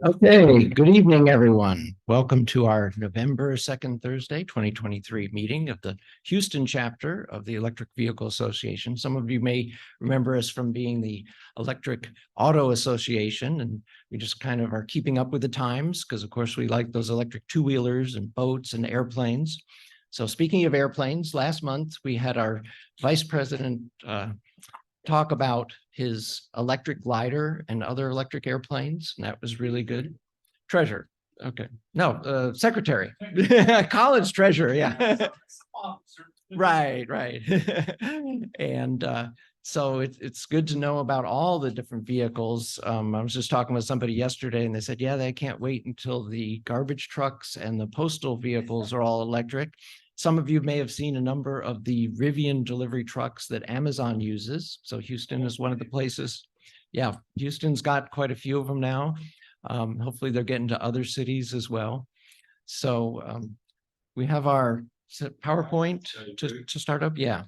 Okay, good evening, everyone. Welcome to our November 2nd, Thursday, 2023 meeting of the Houston chapter of the Electric Vehicle Association. Some of you may remember us from being the Electric Auto Association, and we just kind of are keeping up with the times because, of course, we like those electric two-wheelers and boats and airplanes. So speaking of airplanes, last month we had our vice president talk about his electric glider and other electric airplanes, and that was really good. Treasure. Okay. No, secretary. College treasurer. Yeah. Right. And so it's good to know about all the different vehicles. I was just talking with somebody yesterday and they said, yeah, they can't wait until the garbage trucks and the postal vehicles are all electric. Some of you may have seen a number of the Rivian delivery trucks that Amazon uses. So Houston is one of the places. Yeah, Houston's got quite a few of them now. Hopefully they're getting to other cities as well. So we have our PowerPoint to start up. Yeah.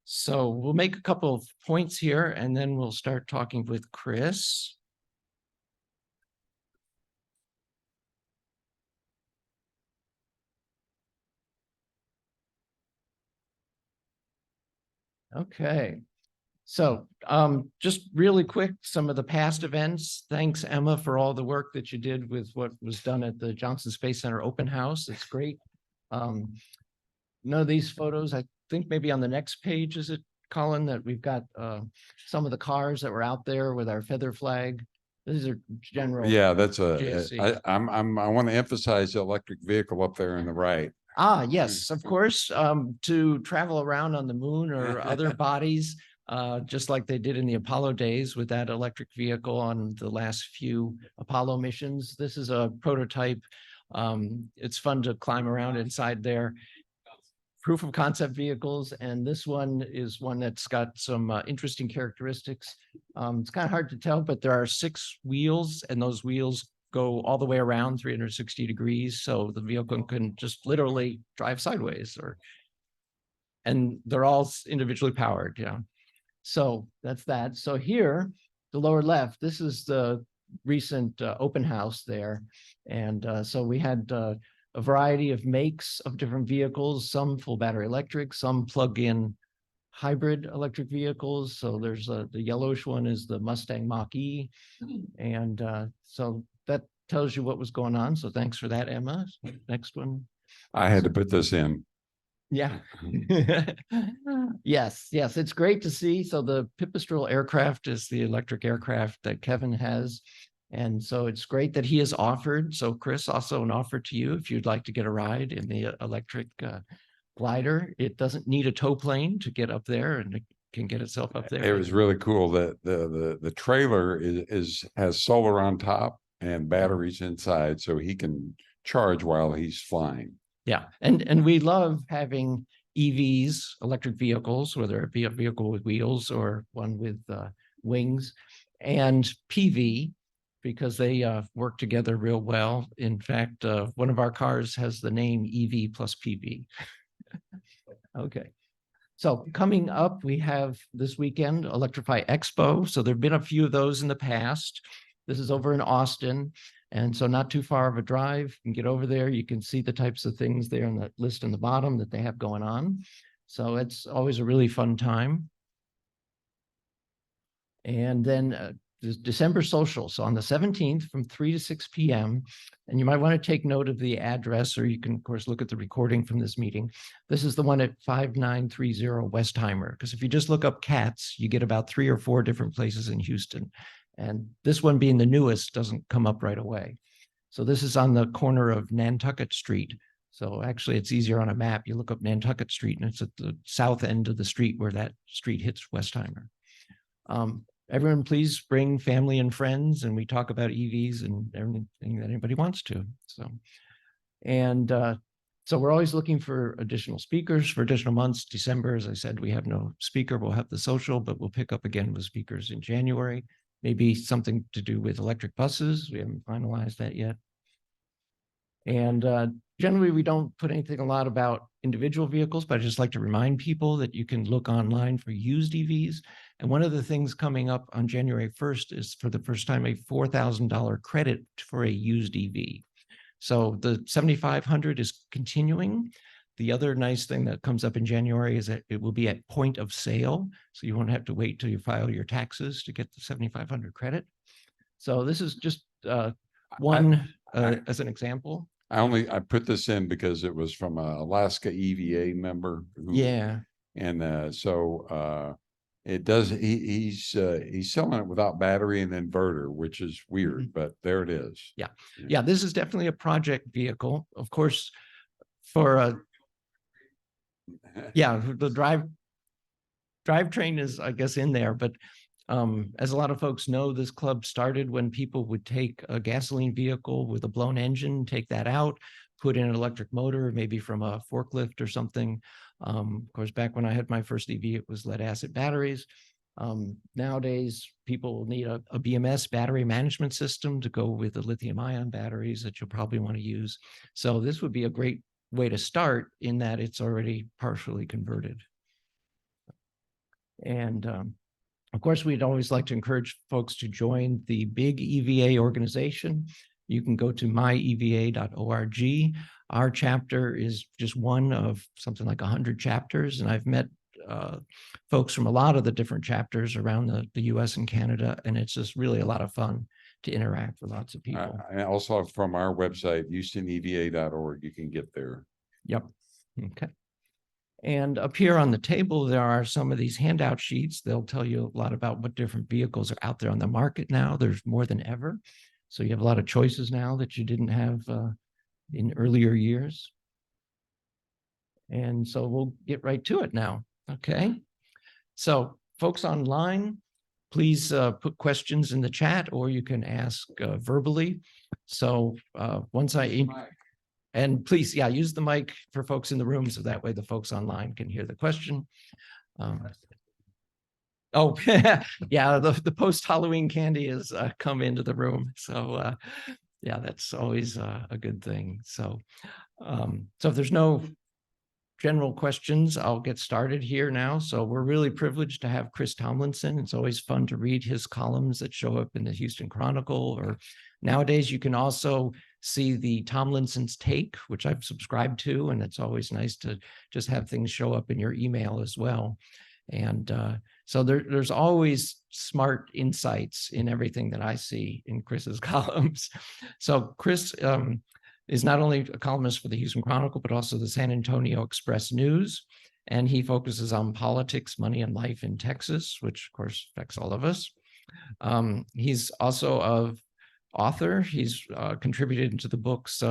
So we'll make a couple of points here and then we'll start talking with Chris. Okay. So just really quick, some of the past events. Thanks, Emma, for all the work that you did with what was done at the Johnson Space Center open house. It's great. None of these photos, I think maybe on the next page, is it, Colin, that we've got some of the cars that were out there with our feather flag. These are general. Yeah, that's I JC. want to emphasize the electric vehicle up there on the right. Ah, yes, of course, to travel around on the moon or other bodies, just like they did in the Apollo days with that electric vehicle on the last few Apollo missions. This is a prototype. It's fun to climb around inside there. Proof of concept vehicles, and this one is one that's got some interesting characteristics. It's kind of hard to tell, but there are 6 wheels, and those wheels go all the way around 360 degrees, so the vehicle can just literally drive sideways, and they're all individually powered. Yeah. So that's that. So here, the lower left, this is the recent open house there. And so we had a variety of makes of different vehicles, some full battery electric, some plug-in hybrid electric vehicles. So there's the yellowish one is the Mustang Mach-E. And so that tells you what was going on. So thanks for that, Emma. Next one. I had to put this in. Yeah. Yes, it's great to see. So the Pipistrel aircraft is the electric aircraft that Kevin has. And so it's great that he has offered. So Chris, also an offer to you if you'd like to get a ride in the electric glider. It doesn't need a tow plane to get up there, and it can get itself up there. It was really cool that the trailer has solar on top and batteries inside, so he can charge while he's flying. Yeah, and we love having EVs, electric vehicles, whether it be a vehicle with wheels or one with wings, and PV, because they work together real well. In fact, one of our cars has the name EV plus PV. Okay. So coming up, we have this weekend, Electrify Expo. So there've been a few of those in the past. This is over in Austin. And so not too far of a drive. You can get over there. You can see the types of things there on the list on the bottom that they have going on. So it's always a really fun time. And then December social. So on the 17th from 3 to 6 p.m. And you might want to take note of the address, or you can, of course, look at the recording from this meeting. This is the one at 5930 Westheimer, because if you just look up CATS, you get about 3 or 4 different places in Houston. And this one being the newest doesn't come up right away. So this is on the corner of Nantucket Street. So actually it's easier on a map. You look up Nantucket Street and it's at the south end of the street where that street hits Westheimer. Everyone, please bring family and friends, and we talk about EVs and everything that anybody wants to. So we're always looking for additional speakers for additional months. December, as I said, we have no speaker. We'll have the social, but we'll pick up again with speakers in January. Maybe something to do with electric buses. We haven't finalized that yet. And generally, we don't put anything a lot about individual vehicles, but I just like to remind people that you can look online for used EVs. And one of the things coming up on January 1st is for the first time a $4,000 credit for a used EV. So the 7,500 is continuing. The other nice thing that comes up in January is that it will be at point of sale. So you won't have to wait till you file your taxes to get the 7,500 credit. So this is just one as an example. I put this in because it was from a Alaska EVA member. Yeah. And so it does, he's selling it without battery and inverter, which is weird, but there it is. Yeah. Yeah. This is definitely a project vehicle. Of course, for a, yeah, the drivetrain is, I guess, in there, but as a lot of folks know, this club started when people would take a gasoline vehicle with a blown engine, take that out, put in an electric motor, maybe from a forklift or something. Of course, back when I had my first EV, it was lead acid batteries. Nowadays, people need a BMS battery management system to go with the lithium ion batteries that you'll probably want to use. So this would be a great way to start in that it's already partially converted. And of course, we'd always like to encourage folks to join the big EVA organization. You can go to myeva.org. Our chapter is just one of something like 100 chapters, and I've met folks from a lot of the different chapters around the US and Canada, and it's just really a lot of fun to interact with lots of people. And also from our website, HoustonEVA.org, you can get there. Yep. Okay. And up here on the table, there are some of these handout sheets. They'll tell you a lot about what different vehicles are out there on the market now. There's more than ever. So you have a lot of choices now that you didn't have in earlier years. And so we'll get right to it now. Okay. So folks online, please put questions in the chat, or you can ask verbally. So once and please, yeah, use the mic for folks in the room so that way the folks online can hear the question. Oh, yeah, the post-Halloween candy has come into the room. So yeah, that's always a good thing. So, so if there's no general questions, I'll get started here now. So we're really privileged to have Chris Tomlinson. It's always fun to read his columns that show up in the Houston Chronicle, or nowadays you can also see the Tomlinson's Take, which I've subscribed to, and it's always nice to just have things show up in your email as well. And so there's always smart insights in everything that I see in Chris's columns. So Chris is not only a columnist for the Houston Chronicle, but also the San Antonio Express News. And he focuses on politics, money, and life in Texas, which of course affects all of us. He's also an author. He's contributed to the books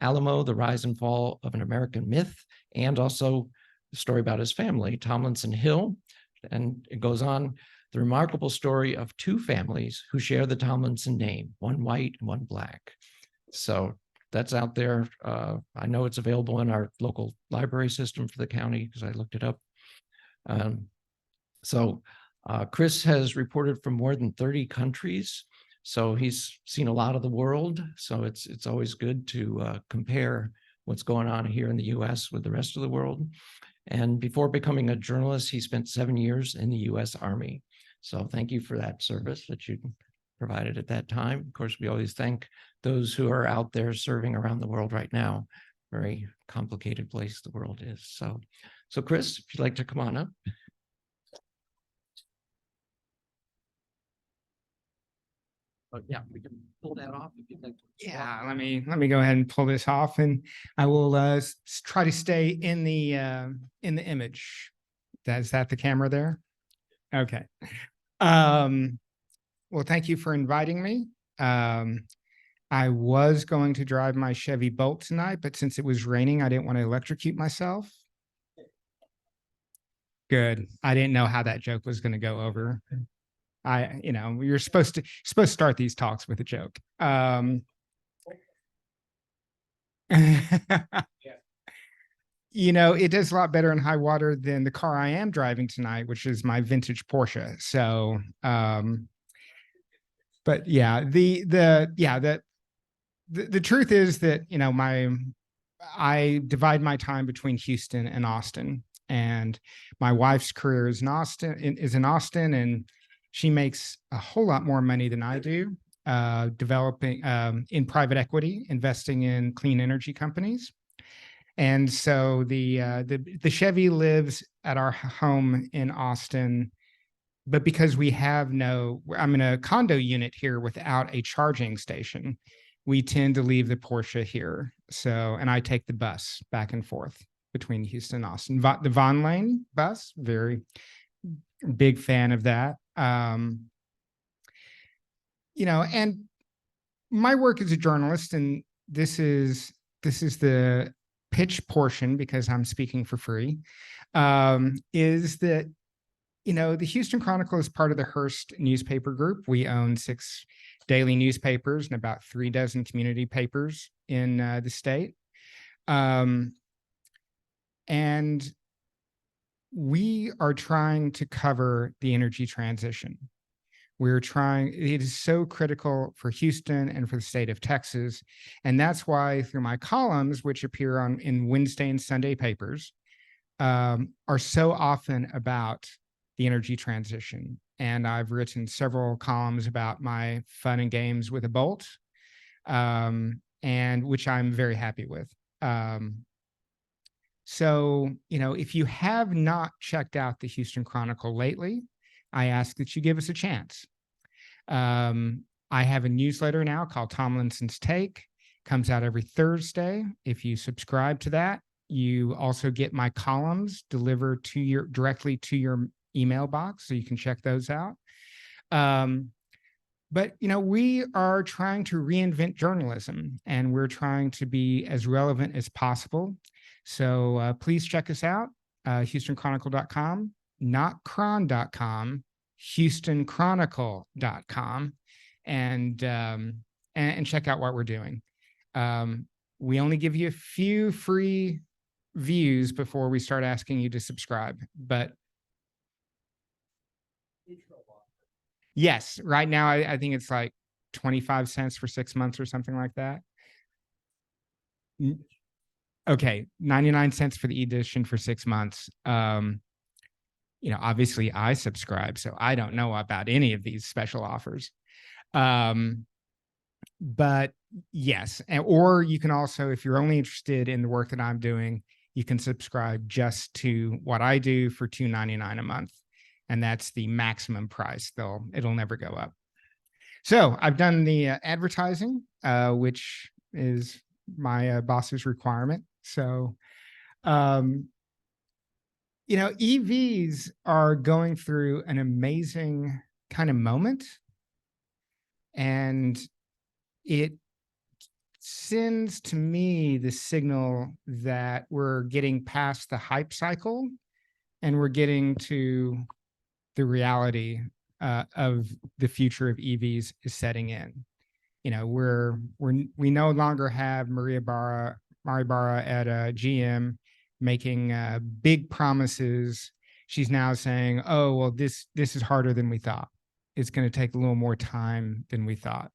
Alamo, The Rise and Fall of an American Myth, and also the story about his family, Tomlinson Hill. And it goes on, the remarkable story of two families who share the Tomlinson name, one white and one black. So that's out there. I know it's available in our local library system for the county because I looked it up. So Chris has reported from more than 30 countries. So he's seen a lot of the world. So it's always good to compare what's going on here in the US with the rest of the world. And before becoming a journalist, he spent 7 years in the US Army. So thank you for that service that you provided at that time. Of course, we always thank those who are out there serving around the world right now. Very complicated place the world is. So Chris, if you'd like to come on up. Oh, yeah, we can pull that off if you'd like to. Yeah, let me go ahead and pull this off, and I will try to stay in the image. Is that the camera there? Okay. Well, thank you for inviting me. I was going to drive my Chevy Bolt tonight, but since it was raining, I didn't want to electrocute myself. Good. I didn't know how that joke was going to go over. You're supposed to start these talks with a joke. It does a lot better in high water than the car I am driving tonight, which is my vintage Porsche. So, but yeah, the truth is that, I divide my time between Houston and Austin, and my wife's career is in Austin, and she makes a whole lot more money than I do, developing in private equity, investing in clean energy companies. And so the Chevy lives at our home in Austin, but because I'm in a condo unit here without a charging station, we tend to leave the Porsche here. So, and I take the bus back and forth between Houston and Austin. The Von Lane bus, very big fan of that. And my work as a journalist, and this is the pitch portion because I'm speaking for free, is that the Houston Chronicle is part of the Hearst newspaper group. We own 6 daily newspapers and about 36 community papers in the state. And we are trying to cover the energy transition. It is so critical for Houston and for the state of Texas. And that's why through my columns, which appear in Wednesday and Sunday papers, are so often about the energy transition. And I've written several columns about my fun and games with a bolt, and which I'm very happy with. So, if you have not checked out the Houston Chronicle lately, I ask that you give us a chance. I have a newsletter now called Tomlinson's Take. Comes out every Thursday. If you subscribe to that, you also get my columns delivered directly to your email box, so you can check those out. But we are trying to reinvent journalism, and we're trying to be as relevant as possible. So please check us out, HoustonChronicle.com, not Cron.com, HoustonChronicle.com, and check out what we're doing. We only give you a few free views before we start asking you to subscribe, but yes, right now I think it's like 25 cents for 6 months or something like that. Okay, 99 cents for the edition for 6 months. Obviously I subscribe, so I don't know about any of these special offers. But yes, or you can also, if you're only interested in the work that I'm doing, you can subscribe just to what I do for $2.99 a month. And that's the maximum price. It'll never go up. So I've done the advertising, which is my boss's requirement. So, EVs are going through an amazing kind of moment. And it sends to me the signal that we're getting past the hype cycle and we're getting to the reality of the future of EVs is setting in. We no longer have Mari Barra at GM making big promises. She's now saying, "Oh, well, this is harder than we thought. It's going to take a little more time than we thought."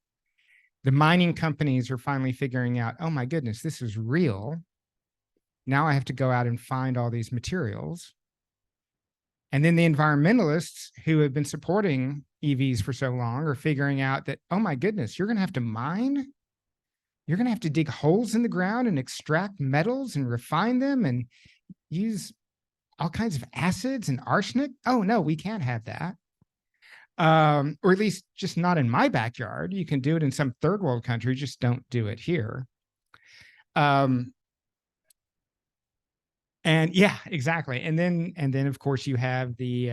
The mining companies are finally figuring out, "Oh my goodness, this is real. Now I have to go out and find all these materials." And then the environmentalists who have been supporting EVs for so long are figuring out that, oh my goodness, you're going to have to mine. You're going to have to dig holes in the ground and extract metals and refine them and use all kinds of acids and arsenic. Oh no, we can't have that. Or at least just not in my backyard. You can do it in some third world country, just don't do it here. And yeah, exactly. And then of course you have the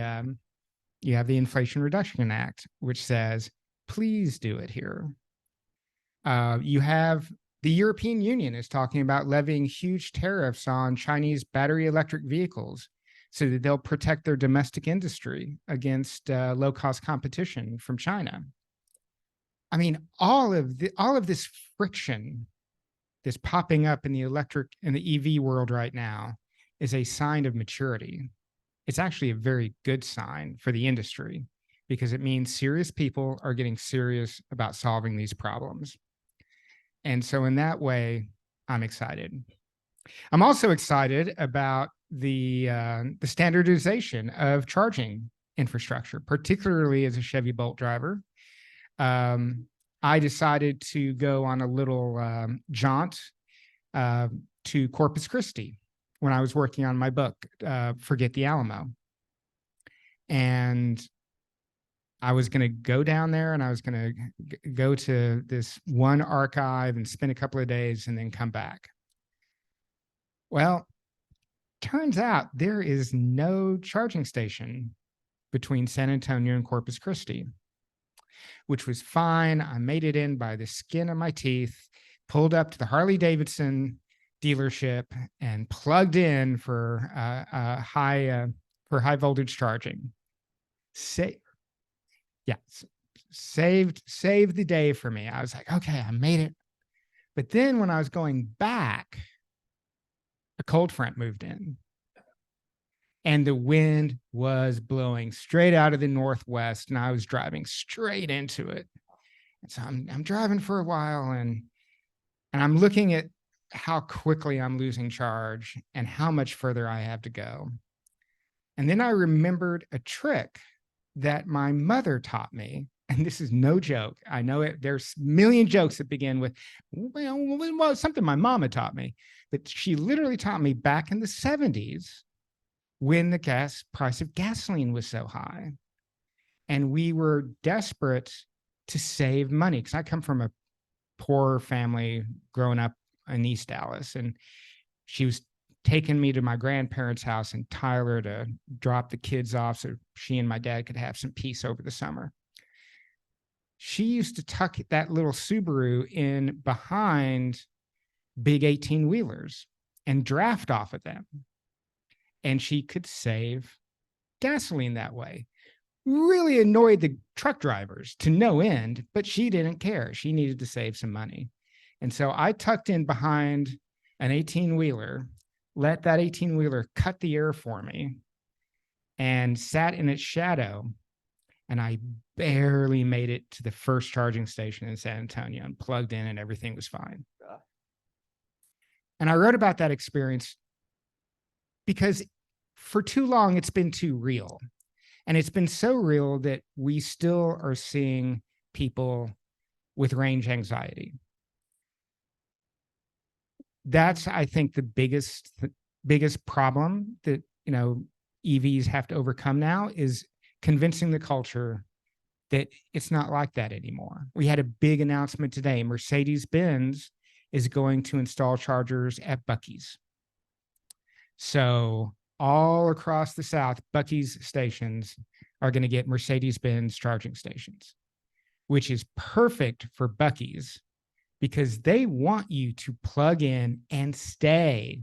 Inflation Reduction Act, which says, please do it here. You have the European Union is talking about levying huge tariffs on Chinese battery electric vehicles so that they'll protect their domestic industry against low-cost competition from China. I mean, all of this friction that's popping up in the EV world right now is a sign of maturity. It's actually a very good sign for the industry because it means serious people are getting serious about solving these problems. And so in that way, I'm excited. I'm also excited about the standardization of charging infrastructure, particularly as a Chevy Bolt driver. I decided to go on a little jaunt to Corpus Christi when I was working on my book, Forget the Alamo. And I was going to go down there and I was going to go to this one archive and spend a couple of days and then come back. Well, turns out there is no charging station between San Antonio and Corpus Christi, which was fine. I made it in by the skin of my teeth, pulled up to the Harley Davidson dealership and plugged in for high voltage charging. Saved the day for me. I was like, okay, I made it. But then when I was going back, a cold front moved in. And the wind was blowing straight out of the northwest, and I was driving straight into it. And so I'm driving for a while, and I'm looking at how quickly I'm losing charge and how much further I have to go. And then I remembered a trick that my mother taught me. And this is no joke. I know it. There's a million jokes that begin with, well, something my mama taught me. But she literally taught me back in the 70s when the price of gasoline was so high. And we were desperate to save money, because I come from a poor family growing up in East Dallas. And she was taking me to my grandparents' house in Tyler to drop the kids off so she and my dad could have some peace over the summer. She used to tuck that little Subaru in behind big 18-wheelers and draft off of them. And she could save gasoline that way. Really annoyed the truck drivers to no end, but she didn't care. She needed to save some money. And so I tucked in behind an 18-wheeler, let that 18-wheeler cut the air for me, and sat in its shadow. And I barely made it to the first charging station in San Antonio and plugged in, and everything was fine. And I wrote about that experience because for too long, it's been too real. And it's been so real that we still are seeing people with range anxiety. That's, I think, the biggest problem that, EVs have to overcome now, is convincing the culture that it's not like that anymore. We had a big announcement today. Mercedes-Benz is going to install chargers at Buc-ee's. So all across the South, Buc-ee's stations are going to get Mercedes-Benz charging stations, which is perfect for Buc-ee's because they want you to plug in and stay.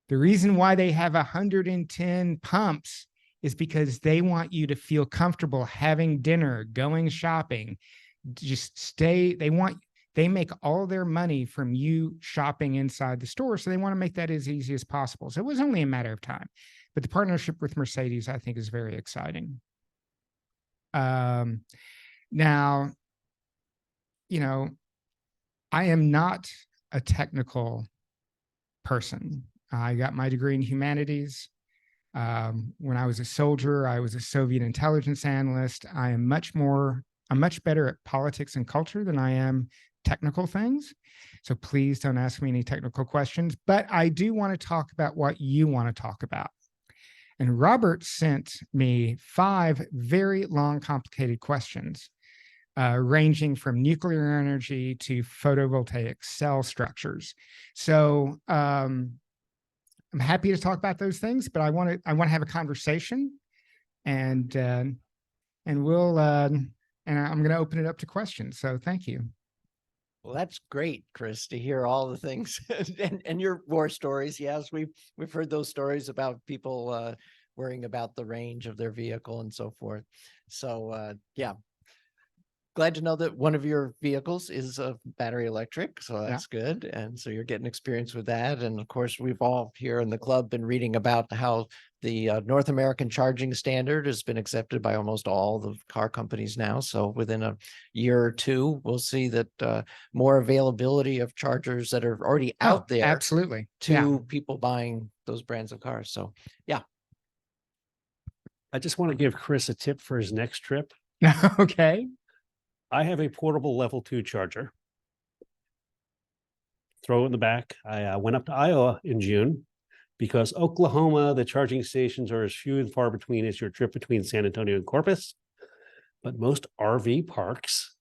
The reason why they have 110 pumps is because they want you to feel comfortable having dinner, going shopping, just stay. They make all their money from you shopping inside the store. So they want to make that as easy as possible. So it was only a matter of time. But the partnership with Mercedes, I think, is very exciting. Now, I am not a technical person. I got my degree in humanities. When I was a soldier, I was a Soviet intelligence analyst. I'm much better at politics and culture than I am technical things. So please don't ask me any technical questions, but I do want to talk about what you want to talk about. And Robert sent me 5 very long, complicated questions, ranging from nuclear energy to photovoltaic cell structures. So I'm happy to talk about those things, but I want to have a conversation, and we'll and I'm going to open it up to questions. So thank you. Well, that's great, Chris, to hear all the things and your war stories. Yes, we've heard those stories about people worrying about the range of their vehicle and so forth. So yeah, glad to know that one of your vehicles is a battery electric, so that's good. And so you're getting experience with that. And of course, we've all here in the club been reading about how the North American charging standard has been accepted by almost all the car companies now. So within a year or two, we'll see that more availability of chargers that are already out there Absolutely. to people buying those brands of cars. So yeah. I just want to give Chris a tip for his next trip. Okay. I have a portable level 2 charger. Throw it in the back. I went up to Iowa in June because Oklahoma, the charging stations are as few and far between as your trip between San Antonio and Corpus. But most RV parks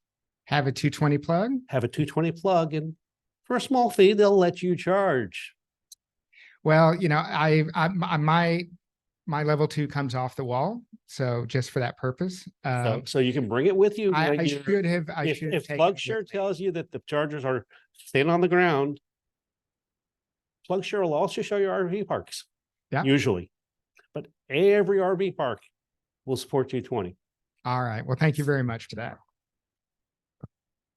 Have a 220 plug. have a 220 plug, and for a small fee, they'll let you charge. Well, you know, my level 2 comes off the wall. So just for that purpose, So you can bring it with you. I when you're- should have, I if should have if taken it PlugShare with me. tells you that the chargers are staying on the ground, PlugShare will also show you RV parks. Yeah. Usually, but every RV park will support 220. All right. Well, thank you very much for that.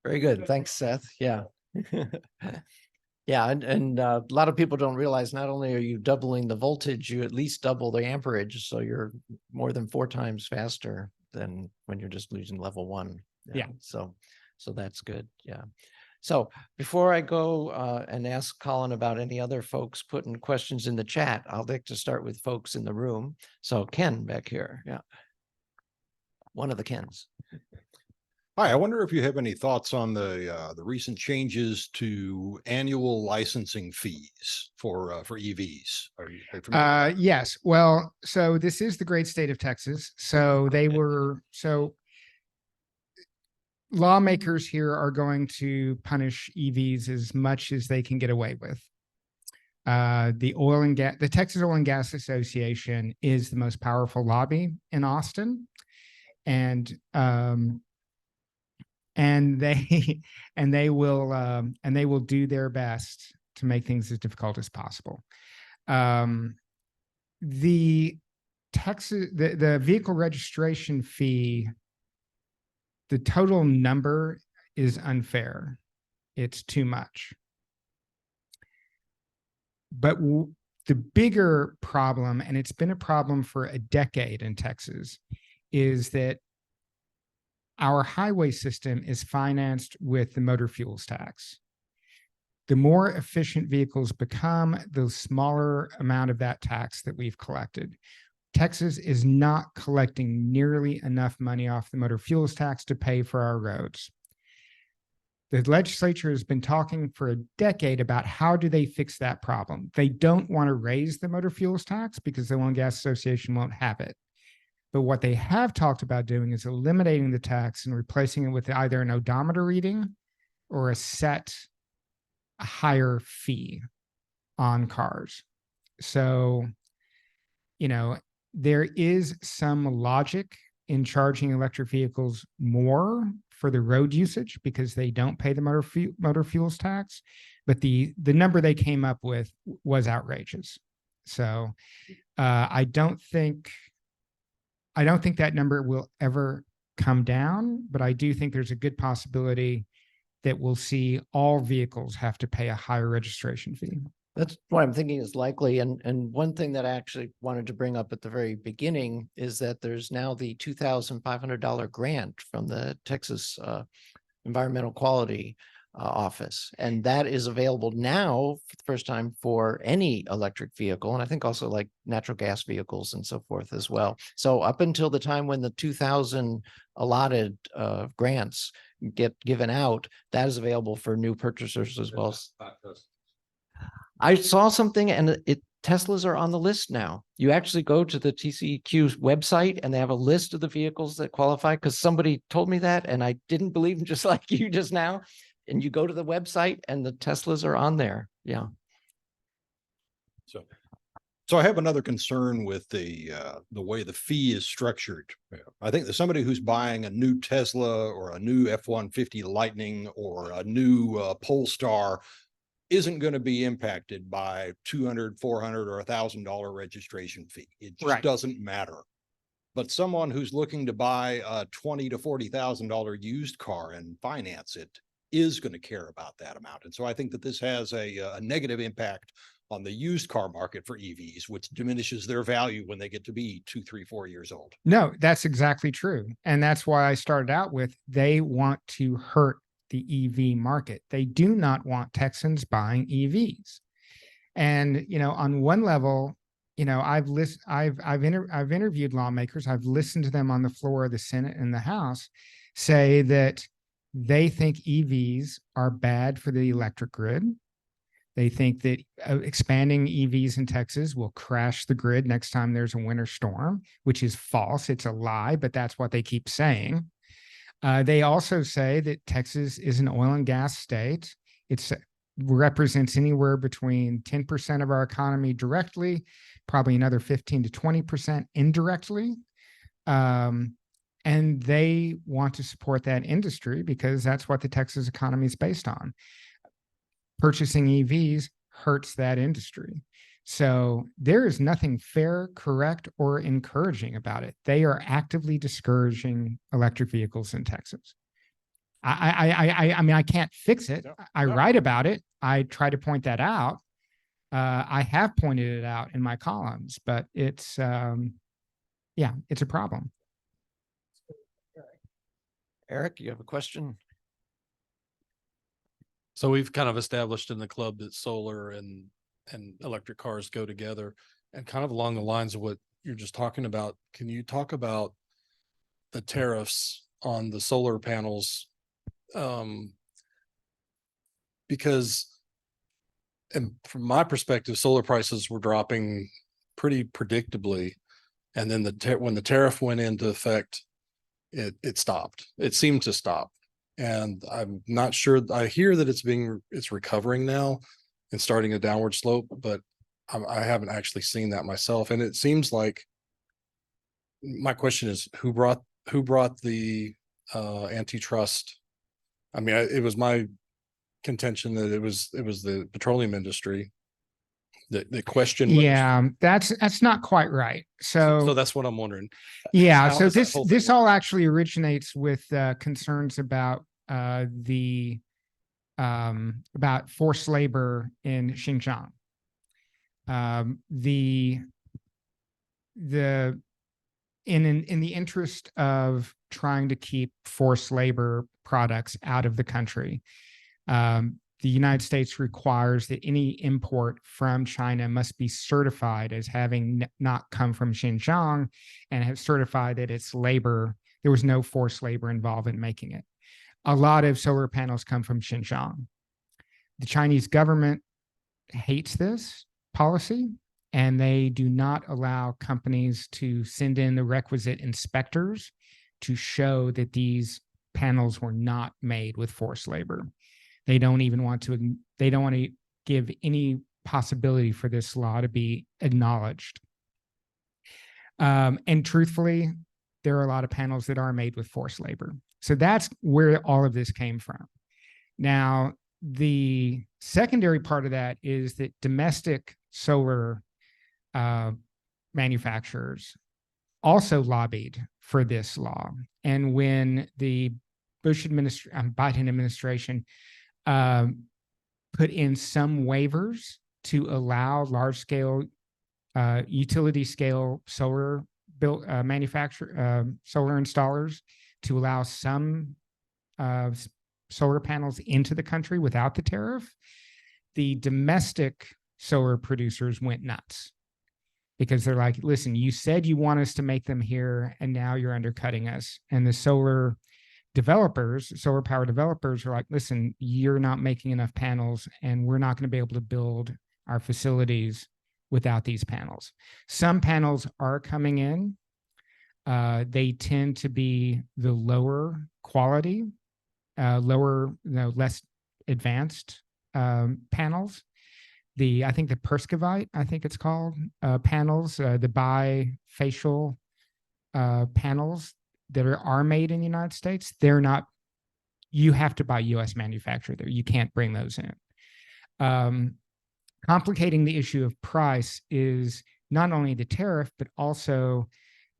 Very good. Thanks, Seth. Yeah. Yeah, and a lot of people don't realize not only are you doubling the voltage, you at least double the amperage. So you're more than 4 times faster than when you're just losing level 1. Yeah. So that's good. Yeah. So before I go and ask Colin about any other folks putting questions in the chat, I'd like to start with folks in the room. So Ken back here. Yeah. One of the Kens. Hi, I wonder if you have any thoughts on the recent changes to annual licensing fees for EVs. Are you familiar? Yes. Well, so this is the great state of Texas. So lawmakers here are going to punish EVs as much as they can get away with. The Texas Oil and Gas Association is the most powerful lobby in Austin. And they will do their best to make things as difficult as possible. The vehicle registration fee, the total number is unfair. It's too much. But the bigger problem, and it's been a problem for a decade in Texas, is that our highway system is financed with the motor fuels tax. The more efficient vehicles become, the smaller amount of that tax that we've collected. Texas is not collecting nearly enough money off the motor fuels tax to pay for our roads. The legislature has been talking for a decade about how do they fix that problem. They don't want to raise the motor fuels tax because the Oil and Gas Association won't have it. But what they have talked about doing is eliminating the tax and replacing it with either an odometer reading or a higher fee on cars. So, you know, there is some logic in charging electric vehicles more for the road usage because they don't pay the motor fuels tax, but the number they came up with was outrageous. So I don't think that number will ever come down, but I do think there's a good possibility that we'll see all vehicles have to pay a higher registration fee. That's what I'm thinking is likely. And one thing that I actually wanted to bring up at the very beginning is that there's now the $2,500 grant from the Texas Environmental Quality Office. And that is available now for the first time for any electric vehicle. And I think also like natural gas vehicles and so forth as well. So up until the time when the 2,000 allotted grants get given out, that is available for new purchasers as well. I saw something and Teslas are on the list now. You actually go to the TCEQ website and they have a list of the vehicles that qualify because somebody told me that and I didn't believe them just like you just now. And you go to the website and the Teslas are on there. Yeah. So I have another concern with the way the fee is structured. I think that somebody who's buying a new Tesla or a new F-150 Lightning or a new Polestar isn't going to be impacted by $200, $400, or $1,000 registration fee. It just Right. doesn't matter. But someone who's looking to buy a $20,000 to $40,000 used car and finance it is going to care about that amount. And so I think that this has a negative impact on the used car market for EVs, which diminishes their value when they get to be 2, 3, 4 years old. No, that's exactly true. And that's why I started out with, they want to hurt the EV market. They do not want Texans buying EVs. And, on one level, I've interviewed lawmakers. I've listened to them on the floor of the Senate and the House say that they think EVs are bad for the electric grid. They think that expanding EVs in Texas will crash the grid next time there's a winter storm, which is false. It's a lie, but that's what they keep saying. They also say that Texas is an oil and gas state. It represents anywhere between 10% of our economy directly, probably another 15 to 20% indirectly. And they want to support that industry because that's what the Texas economy is based on. Purchasing EVs hurts that industry. So there is nothing fair, correct, or encouraging about it. They are actively discouraging electric vehicles in Texas. I mean, I can't fix it. I write about it. I try to point that out. I have pointed it out in my columns, but it's a problem. Eric, you have a question? So we've kind of established in the club that solar and electric cars go together, and kind of along the lines of what you're just talking about. Can you talk about the tariffs on the solar panels? Because and from my perspective, solar prices were dropping pretty predictably. And then when the tariff went into effect, it stopped. It seemed to stop. And I'm not sure. I hear that it's recovering now and starting a downward slope, but I haven't actually seen that myself. And it seems like, my question is, who brought the antitrust? I mean, it was my contention that it was the petroleum industry that questioned. Yeah, that's not quite right. So that's what I'm wondering. Yeah, How so does that whole thing this all actually originates with concerns about about forced labor in Xinjiang. In the interest of trying to keep forced labor products out of the country, the United States requires that any import from China must be certified as having not come from Xinjiang, and have certified that it's labor. There was no forced labor involved in making it. A lot of solar panels come from Xinjiang. The Chinese government hates this policy, and they do not allow companies to send in the requisite inspectors to show that these panels were not made with forced labor. They don't want to give any possibility for this law to be acknowledged. And truthfully, there are a lot of panels that are made with forced labor. So that's where all of this came from. Now, the secondary part of that is that domestic solar manufacturers also lobbied for this law. And when the Biden administration put in some waivers to allow large-scale utility-scale solar solar installers to allow some solar panels into the country without the tariff, the domestic solar producers went nuts, because they're like, listen, you said you want us to make them here, and now you're undercutting us. And the solar power developers are like, listen, you're not making enough panels, and we're not going to be able to build our facilities without these panels. Some panels are coming in. They tend to be the lower quality, less advanced panels. I think the Perscovite, I think it's called, panels, the bifacial panels that are made in the United States, they're not, you have to buy US manufacturer there. You can't bring those in. Complicating the issue of price is not only the tariff, but also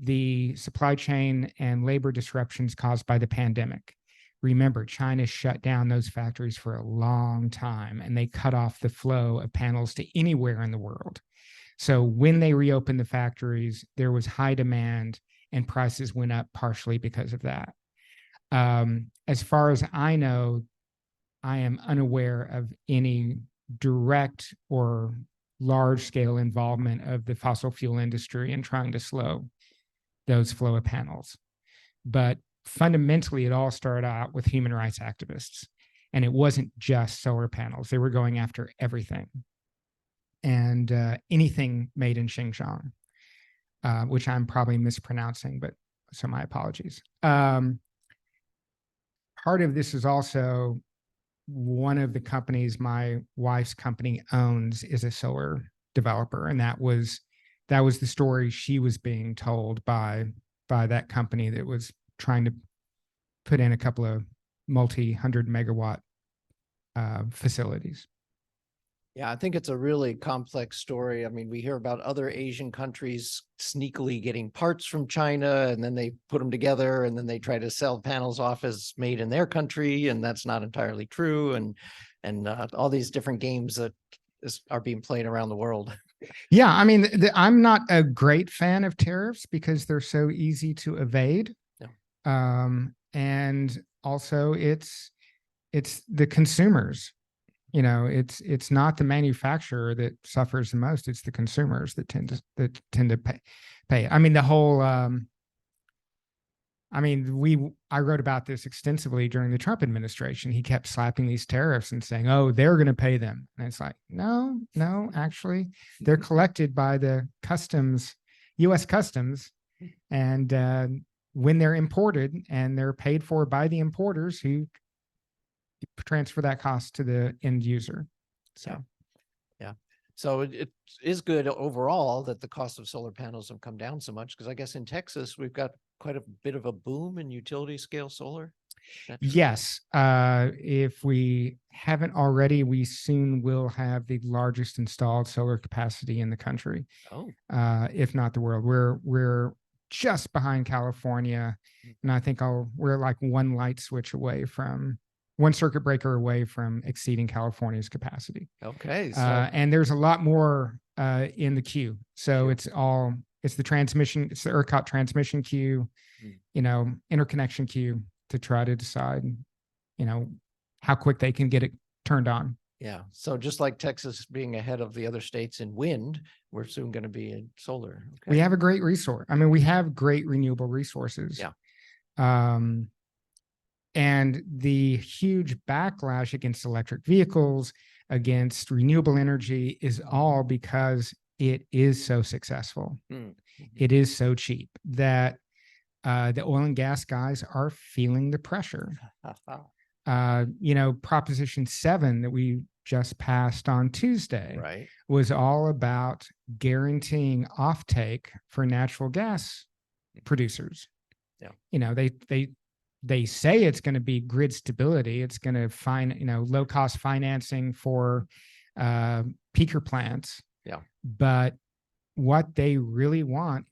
the supply chain and labor disruptions caused by the pandemic. Remember, China shut down those factories for a long time, and they cut off the flow of panels to anywhere in the world. So when they reopened the factories, there was high demand and prices went up partially because of that. As far as I know, I am unaware of any direct or large scale involvement of the fossil fuel industry in trying to slow those flow of panels. But fundamentally, it all started out with human rights activists. And it wasn't just solar panels. They were going after everything and anything made in Xinjiang, which I'm probably mispronouncing, but so my apologies. Part of this is also one of the companies my wife's company owns is a solar developer. And that was the story she was being told by that company that was trying to put in a couple of multi-100 megawatt facilities. Yeah, I think it's a really complex story. I mean, we hear about other Asian countries sneakily getting parts from China, and then they put them together, and then they try to sell panels off as made in their country, and that's not entirely true. And all these different games that are being played around the world. Yeah, I mean, I'm not a great fan of tariffs because they're so easy to evade. No. And also, it's the consumers. You know, it's not the manufacturer that suffers the most. It's the consumers that tend to pay. I mean, the whole. I wrote about this extensively during the Trump administration. He kept slapping these tariffs and saying, "Oh, they're going to pay them." And it's like, no, actually, they're collected by the customs, U.S. Customs, and when they're imported, and they're paid for by the importers who transfer that cost to the end user. So, yeah. So it is good overall that the cost of solar panels have come down so much, because I guess in Texas, we've got quite a bit of a boom in utility scale solar. Yes. If we haven't already, we soon will have the largest installed solar capacity in the country. Oh. If not the world. We're just behind California. And I think we're like one light switch away from one circuit breaker away from exceeding California's capacity. Okay. So and there's a lot more in the queue. So it's the transmission, it's the ERCOT transmission queue, interconnection queue to try to decide, how quick they can get it turned on. yeah. So just like Texas being ahead of the other states in wind, we're soon going to be in solar. Okay. We have a great resource. I mean, we have great renewable resources. Yeah. And the huge backlash against electric vehicles, against renewable energy, is all because it is so successful. Mm-hmm. It is so cheap that the oil and gas guys are feeling the pressure. Proposition 7 that we just passed on Tuesday right. was all about guaranteeing offtake for natural gas producers. Yeah. They say it's going to be grid stability. It's going to find, low cost financing for peaker plants. Yeah. But what they really want,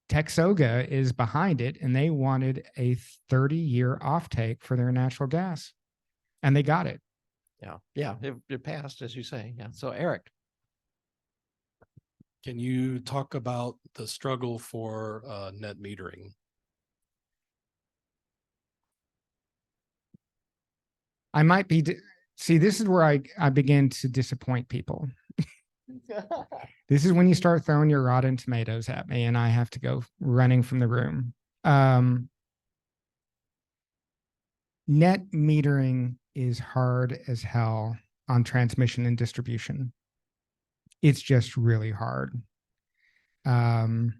Texoga is behind it, and they wanted a 30-year offtake for their natural gas, and they got it. Yeah. Yeah. It passed, as you say. Yeah. So Eric. Can you talk about the struggle for net metering? I might be, see, this is where I begin to disappoint people. This is when you start throwing your rotten tomatoes at me and I have to go running from the room. Net metering is hard as hell on transmission and distribution. It's just really hard. The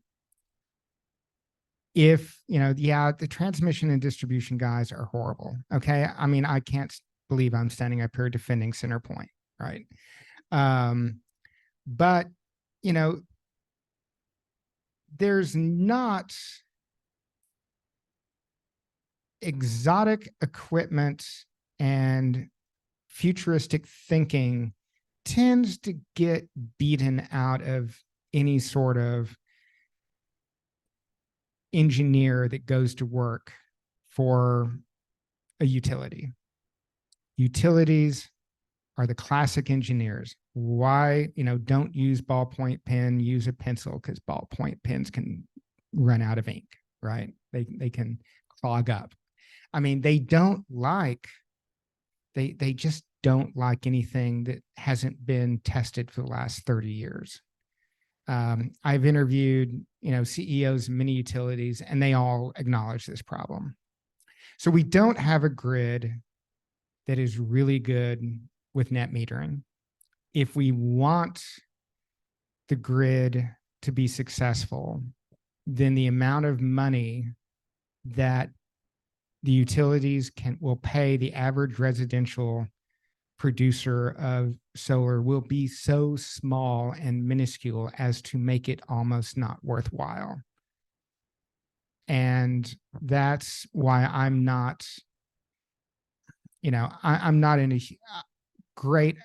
transmission and distribution guys are horrible. Okay. I mean, I can't believe I'm standing up here defending Centerpoint, right? But, there's not exotic equipment and futuristic thinking tends to get beaten out of any sort of engineer that goes to work for a utility. Utilities are the classic engineers. Why, don't use ballpoint pen, use a pencil, because ballpoint pens can run out of ink, right? They can clog up. I mean, they just don't like anything that hasn't been tested for the last 30 years. I've interviewed, CEOs of many utilities, and they all acknowledge this problem. So we don't have a grid that is really good with net metering. If we want the grid to be successful, then the amount of money that the utilities will pay the average residential producer of solar will be so small and minuscule as to make it almost not worthwhile. And that's why I'm not, I'm not in a great,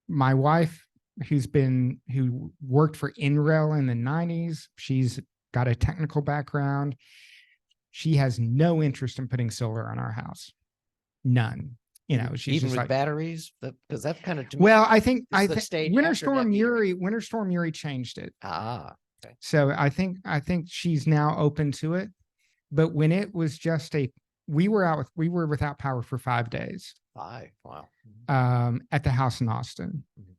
my wife, who worked for NREL in the 90s, she's got a technical background. She has no interest in putting solar on our house. None. She's even just with like batteries, because that's kind of, well, I think it's the stage Winter after net Storm Uri changed it. okay. So I think she's now open to it. But when it was just we were without power for 5 days. 5, wow. At the house in Austin. Mhm.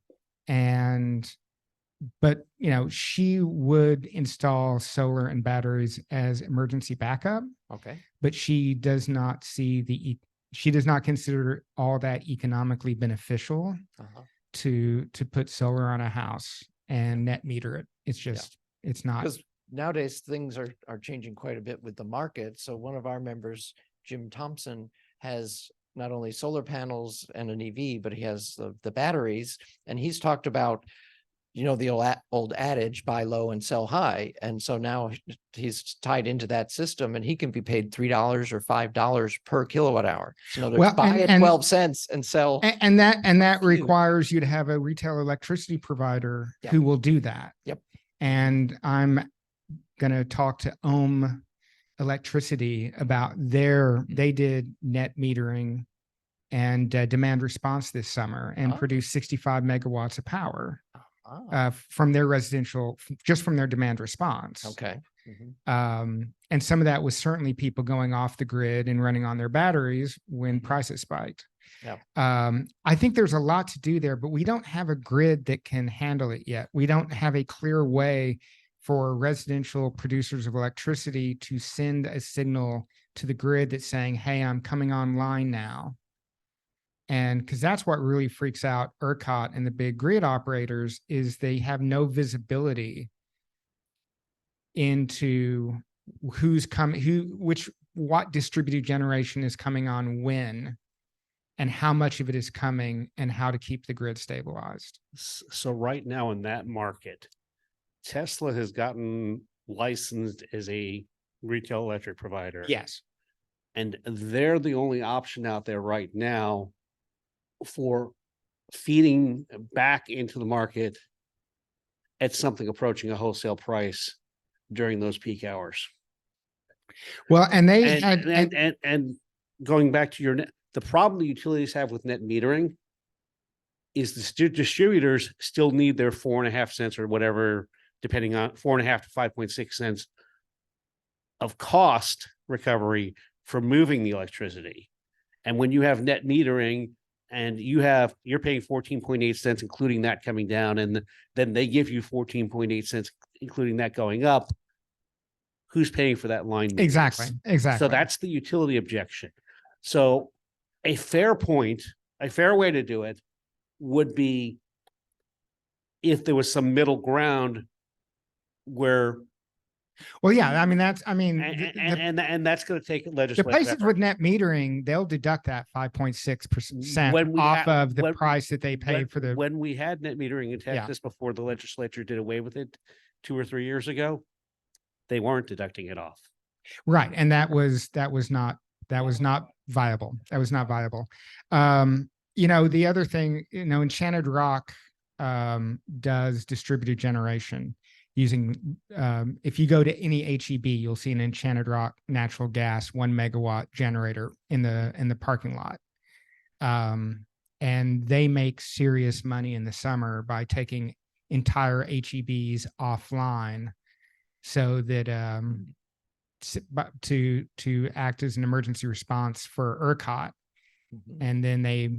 But she would install solar and batteries as emergency backup, Okay. but she does not consider all that economically beneficial Uh-huh. to put solar on a house and net meter it. It's just, it's not. Because nowadays things are changing quite a bit with the market. So one of our members, Jim Thompson, has not only solar panels and an EV, but he has the batteries. And he's talked about, the old adage, buy low and sell high. And so now he's tied into that system, and he can be paid $3 or $5 per kilowatt hour. So in other words, buy at 12 cents and sell. And that requires you to have a retail electricity provider who will do that. Yep. And I'm going to talk to Ohm Electricity about they did net metering and demand response this summer and produced 65 megawatts of power from their residential, just from their demand response. Okay. Mm-hmm. And some of that was certainly people going off the grid and running on their batteries when prices spiked. Yep. I think there's a lot to do there, but we don't have a grid that can handle it yet. We don't have a clear way for residential producers of electricity to send a signal to the grid that's saying, hey, I'm coming online now. And because that's what really freaks out ERCOT and the big grid operators is they have no visibility into who's coming, what distributed generation is coming on when, and how much of it is coming, and how to keep the grid stabilized. So right now in that market, Tesla has gotten licensed as a retail electric provider. Yes. And they're the only option out there right now for feeding back into the market at something approaching a wholesale price during those peak hours. Well, and going back to the problem the utilities have with net metering is the distributors still need their 4.5 cents or whatever, depending on 4.5 to 5.6 cents of cost recovery for moving the electricity. And when you have net metering and you're paying 14.8 cents, including that coming down, and then they give you 14.8 cents, including that going up, who's paying for that line? Exactly. So that's the utility objection. So a fair way to do it would be if there was some middle ground where. Well, yeah, I mean, that's going to take legislative the places effort. with net metering, they'll deduct that 5.6% off of the price that they pay for the. When we had net metering in Texas before the legislature did away with it 2 or 3 years ago, they weren't deducting it off. Right. And that was not viable. That was not viable. The other thing, Enchanted Rock does distributed generation. using, if you go to any HEB, you'll see an Enchanted Rock natural gas 1 megawatt generator in the parking lot. And they make serious money in the summer by taking entire HEBs offline so that to act as an emergency response for ERCOT. And then they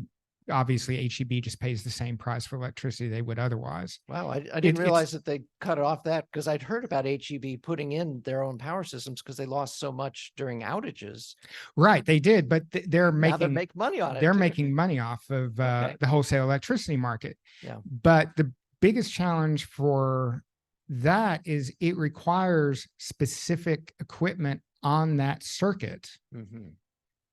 obviously HEB just pays the same price for electricity they would otherwise. Wow, I didn't realize that they cut off that, because I'd heard about HEB putting in their own power systems because they lost so much during outages. Right, they did, but they're Now they making make money on it. they're too. making money off of Okay. the wholesale electricity market. Yeah. But the biggest challenge for that is it requires specific equipment on that circuit. Mhm.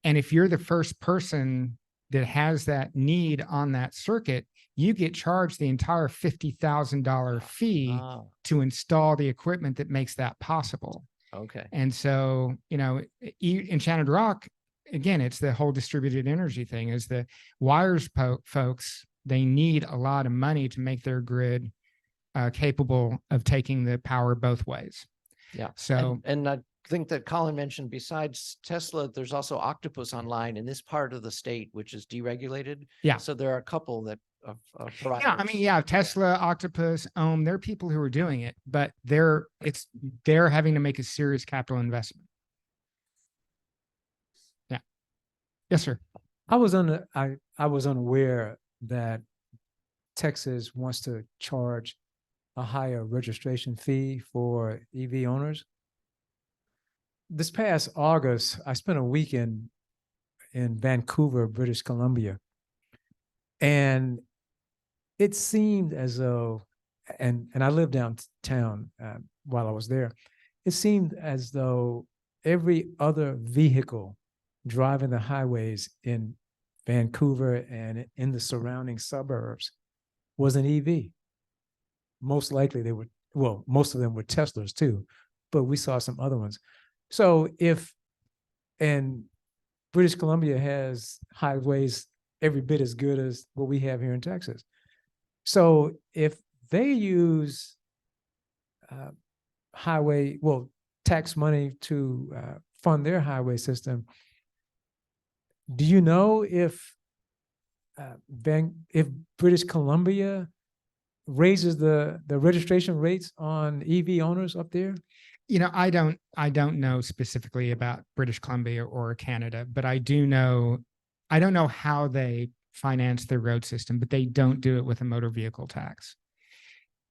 And if you're the first person that has that need on that circuit, you get charged the entire $50,000 fee Oh, to install the equipment that makes that possible. okay. And so, Enchanted Rock, again, it's the whole distributed energy thing, is the wires folks, they need a lot of money to make their grid capable of taking the power both ways. Yeah. So, and I think that Colin mentioned, besides Tesla, there's also Octopus Online in this part of the state, which is deregulated. Yeah. So there are a couple that of providers. yeah, I mean, yeah, Tesla, Octopus, there are people who are doing it, but they're having to make a serious capital investment. Yeah. Yes, sir. I was unaware that Texas wants to charge a higher registration fee for EV owners. This past August, I spent a weekend in Vancouver, British Columbia, and it seemed as though, and I lived downtown while I was there, it seemed as though every other vehicle driving the highways in Vancouver and in the surrounding suburbs was an EV. Most likely they were, well, most of them were Teslas too, but we saw some other ones. So and British Columbia has highways every bit as good as what we have here in Texas. So if they use tax money to fund their highway system, do you know if British Columbia raises the registration rates on EV owners up there? I don't know specifically about British Columbia or Canada, but I don't know how they finance their road system, but they don't do it with a motor vehicle tax.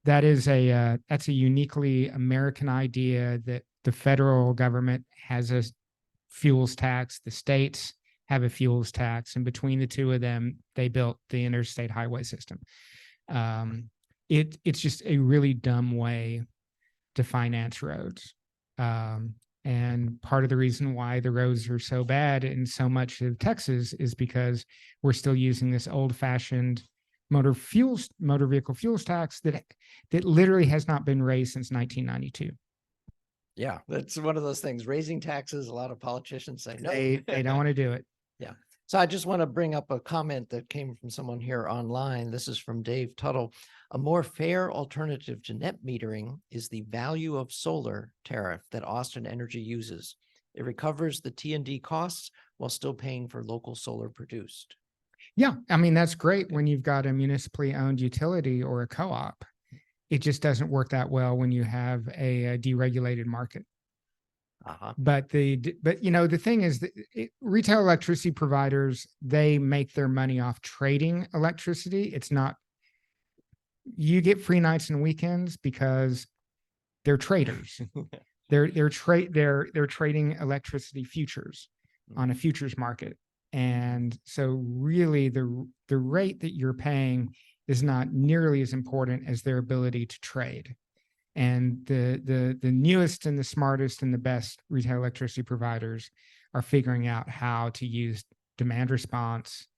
That's a uniquely American idea, that the federal government has a fuels tax, the states have a fuels tax, and between the two of them, they built the interstate highway system. It's just a really dumb way to finance roads. And part of the reason why the roads are so bad in so much of Texas is because we're still using this old-fashioned motor vehicle fuels tax that literally has not been raised since 1992. Yeah, that's one of those things. Raising taxes, a lot of politicians say no. They don't want to do it. Yeah. So I just want to bring up a comment that came from someone here online. This is from Dave Tuttle. A more fair alternative to net metering is the value of solar tariff that Austin Energy uses. It recovers the T&D costs while still paying for local solar produced. Yeah, I mean, that's great when you've got a municipally owned utility or a co-op. It just doesn't work that well when you have a deregulated market. Uh-huh. But the thing is that retail electricity providers, they make their money off trading electricity. It's not, you get free nights and weekends because they're traders. they're trading electricity futures on a futures market. And so really the rate that you're paying is not nearly as important as their ability to trade. And the newest and the smartest and the best retail electricity providers are figuring out how to use demand response,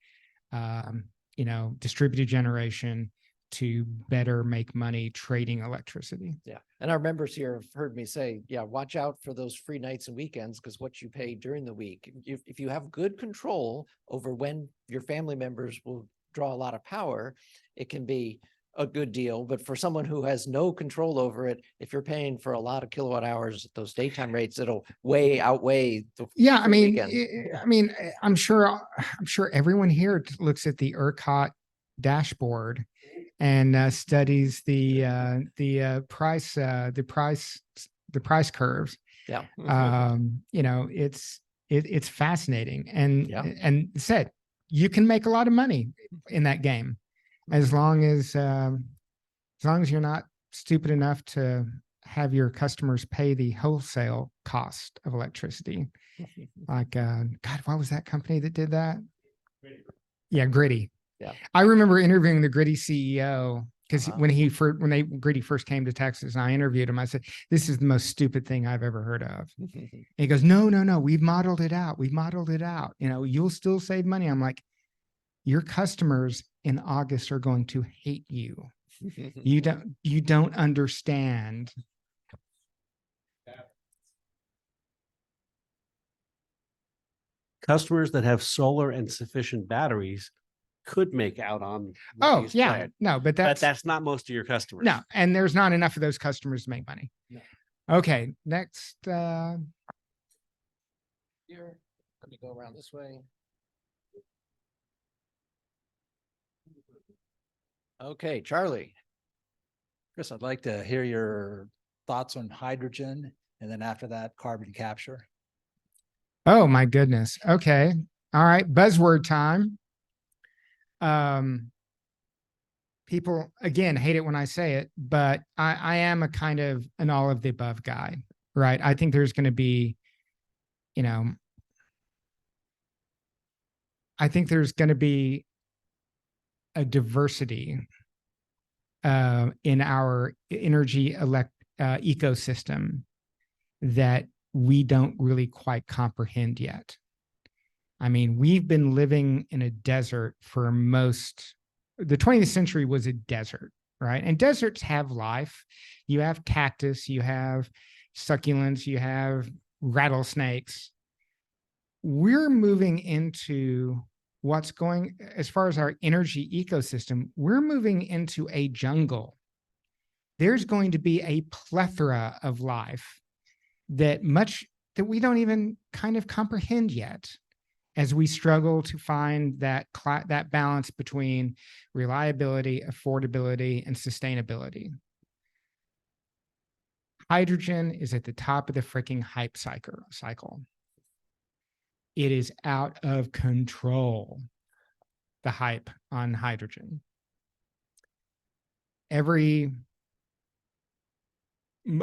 distributed generation to better make money trading electricity. Yeah. And our members here have heard me say, yeah, watch out for those free nights and weekends, because what you pay during the week, if you have good control over when your family members will draw a lot of power, it can be a good deal, but for someone who has no control over it, if you're paying for a lot of kilowatt hours at those daytime rates, it'll outweigh the Yeah, I full mean, weekend. I'm sure everyone here looks at the ERCOT dashboard and studies the price curves. Yeah. It's fascinating, and Yeah. and said you can make a lot of money in that game as long as you're not stupid enough to have your customers pay the wholesale cost of electricity. Like, God, what was that company that did that? Yeah, Gritty. Yeah. I remember interviewing the Gritty CEO because Uh-huh. when Gritty first came to Texas, and I interviewed him, I said, "This is the most stupid thing I've ever heard of." And he goes, "No, we've modeled it out. We've modeled it out. You'll still save money." I'm like, "Your customers in August are going to hate you. You don't understand." Customers that have solar and sufficient batteries could make out on what Oh he's yeah, playing, no, but but that's not most of your customers. no, and there's not enough of those customers to make money. No. Okay, next. Here, let me go around this way. Okay, Charlie. Chris, I'd like to hear your thoughts on hydrogen and then after that, carbon capture. Oh my goodness. Okay. All right. Buzzword time. People again hate it when I say it, but I am a kind of an all of the above guy, right? I think there's going to be, I think there's going to be a diversity in our energy ecosystem that we don't really quite comprehend yet. I mean, we've been living in a desert for the 20th century was a desert, right? And deserts have life. You have cactus, you have succulents, you have rattlesnakes. We're moving into as far as our energy ecosystem, we're moving into a jungle. There's going to be a plethora of life that we don't even kind of comprehend yet, as we struggle to find that balance between reliability, affordability, and sustainability. Hydrogen is at the top of the freaking hype cycle. It is out of control, the hype on hydrogen. A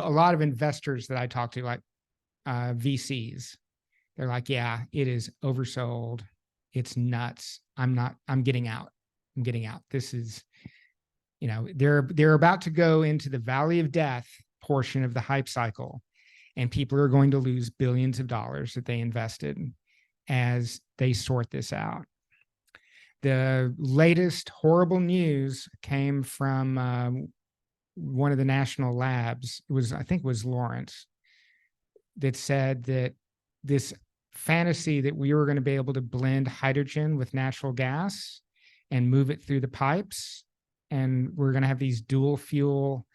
lot of investors that I talk to, like VCs, they're like, yeah, it is oversold. It's nuts. I'm getting out. This is, they're about to go into the valley of death portion of the hype cycle, and people are going to lose billions of dollars that they invested as they sort this out. The latest horrible news came from one of the national labs. I think it was Lawrence, that said that this fantasy that we were going to be able to blend hydrogen with natural gas and move it through the pipes, and we're going to have these dual fuel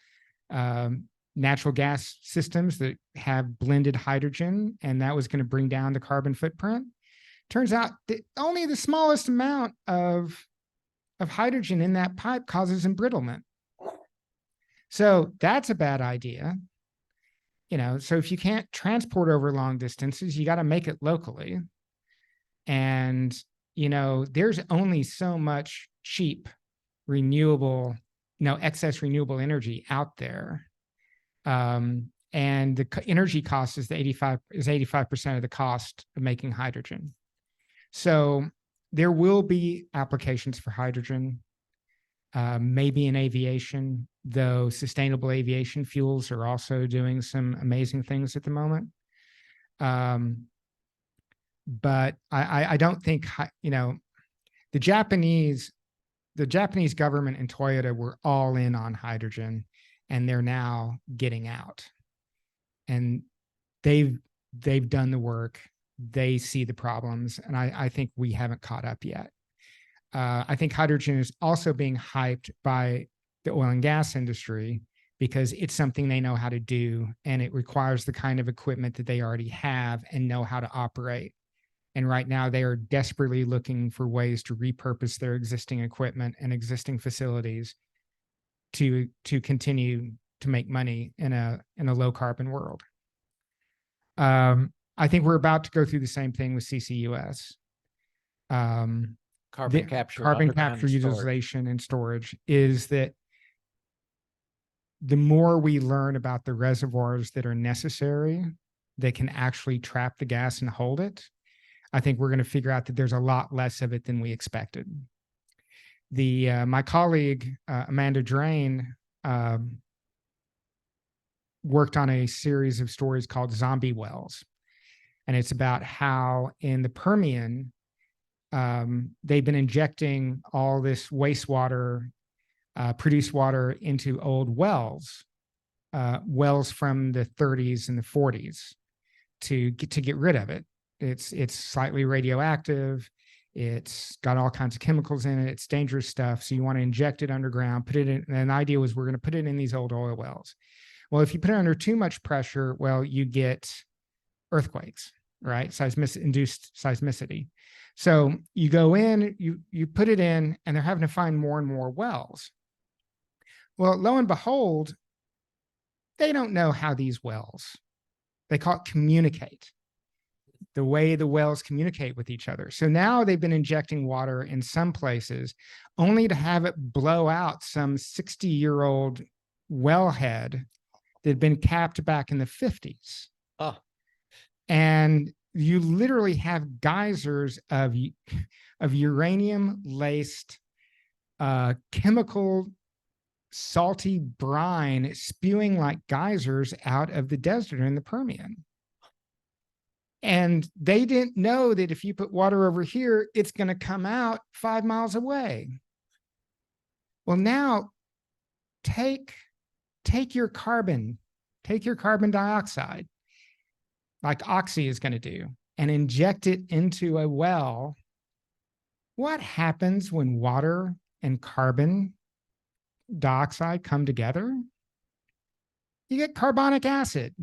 natural gas systems that have blended hydrogen, and that was going to bring down the carbon footprint. Turns out that only the smallest amount of hydrogen in that pipe causes embrittlement. So that's a bad idea. So if you can't transport over long distances, you got to make it locally. And, there's only so much cheap, renewable, excess renewable energy out there. And the energy cost is 85% of the cost of making hydrogen. So there will be applications for hydrogen, maybe in aviation, though sustainable aviation fuels are also doing some amazing things at the moment. But I don't think, the Japanese government and Toyota were all in on hydrogen, and they're now getting out. And they've done the work. They see the problems, and I think we haven't caught up yet. I think hydrogen is also being hyped by the oil and gas industry because it's something they know how to do, and it requires the kind of equipment that they already have and know how to operate. And right now they are desperately looking for ways to repurpose their existing equipment and existing facilities to continue to make money in a low carbon world. I think we're about to go through the same thing with CCUS. Carbon capture, Carbon underground capture, storage. utilization, and storage is that the more we learn about the reservoirs that are necessary, that can actually trap the gas and hold it, I think we're going to figure out that there's a lot less of it than we expected. My colleague, Amanda Drain, worked on a series of stories called Zombie Wells. And it's about how in the Permian, they've been injecting all this wastewater, produced water into old wells, wells from the 30s and the 40s to get rid of it. It's slightly radioactive. It's got all kinds of chemicals in it. It's dangerous stuff. So you want to inject it underground, put it in. And the idea was we're going to put it in these old oil wells. Well, if you put it under too much pressure, well, you get earthquakes, right? Induced seismicity. So you go in, you put it in, and they're having to find more and more wells. Well, lo and behold, they don't know how these wells, they call it communicate, the way the wells communicate with each other. So now they've been injecting water in some places only to have it blow out some 60-year-old wellhead that had been capped back in the 50s. Oh. And you literally have geysers of uranium-laced chemical salty brine spewing like geysers out of the desert in the Permian. And they didn't know that if you put water over here, it's going to come out 5 miles away. Well, now take your carbon dioxide, like Oxy is going to do, and inject it into a well. What happens when water and carbon dioxide come together? You get carbonic acid.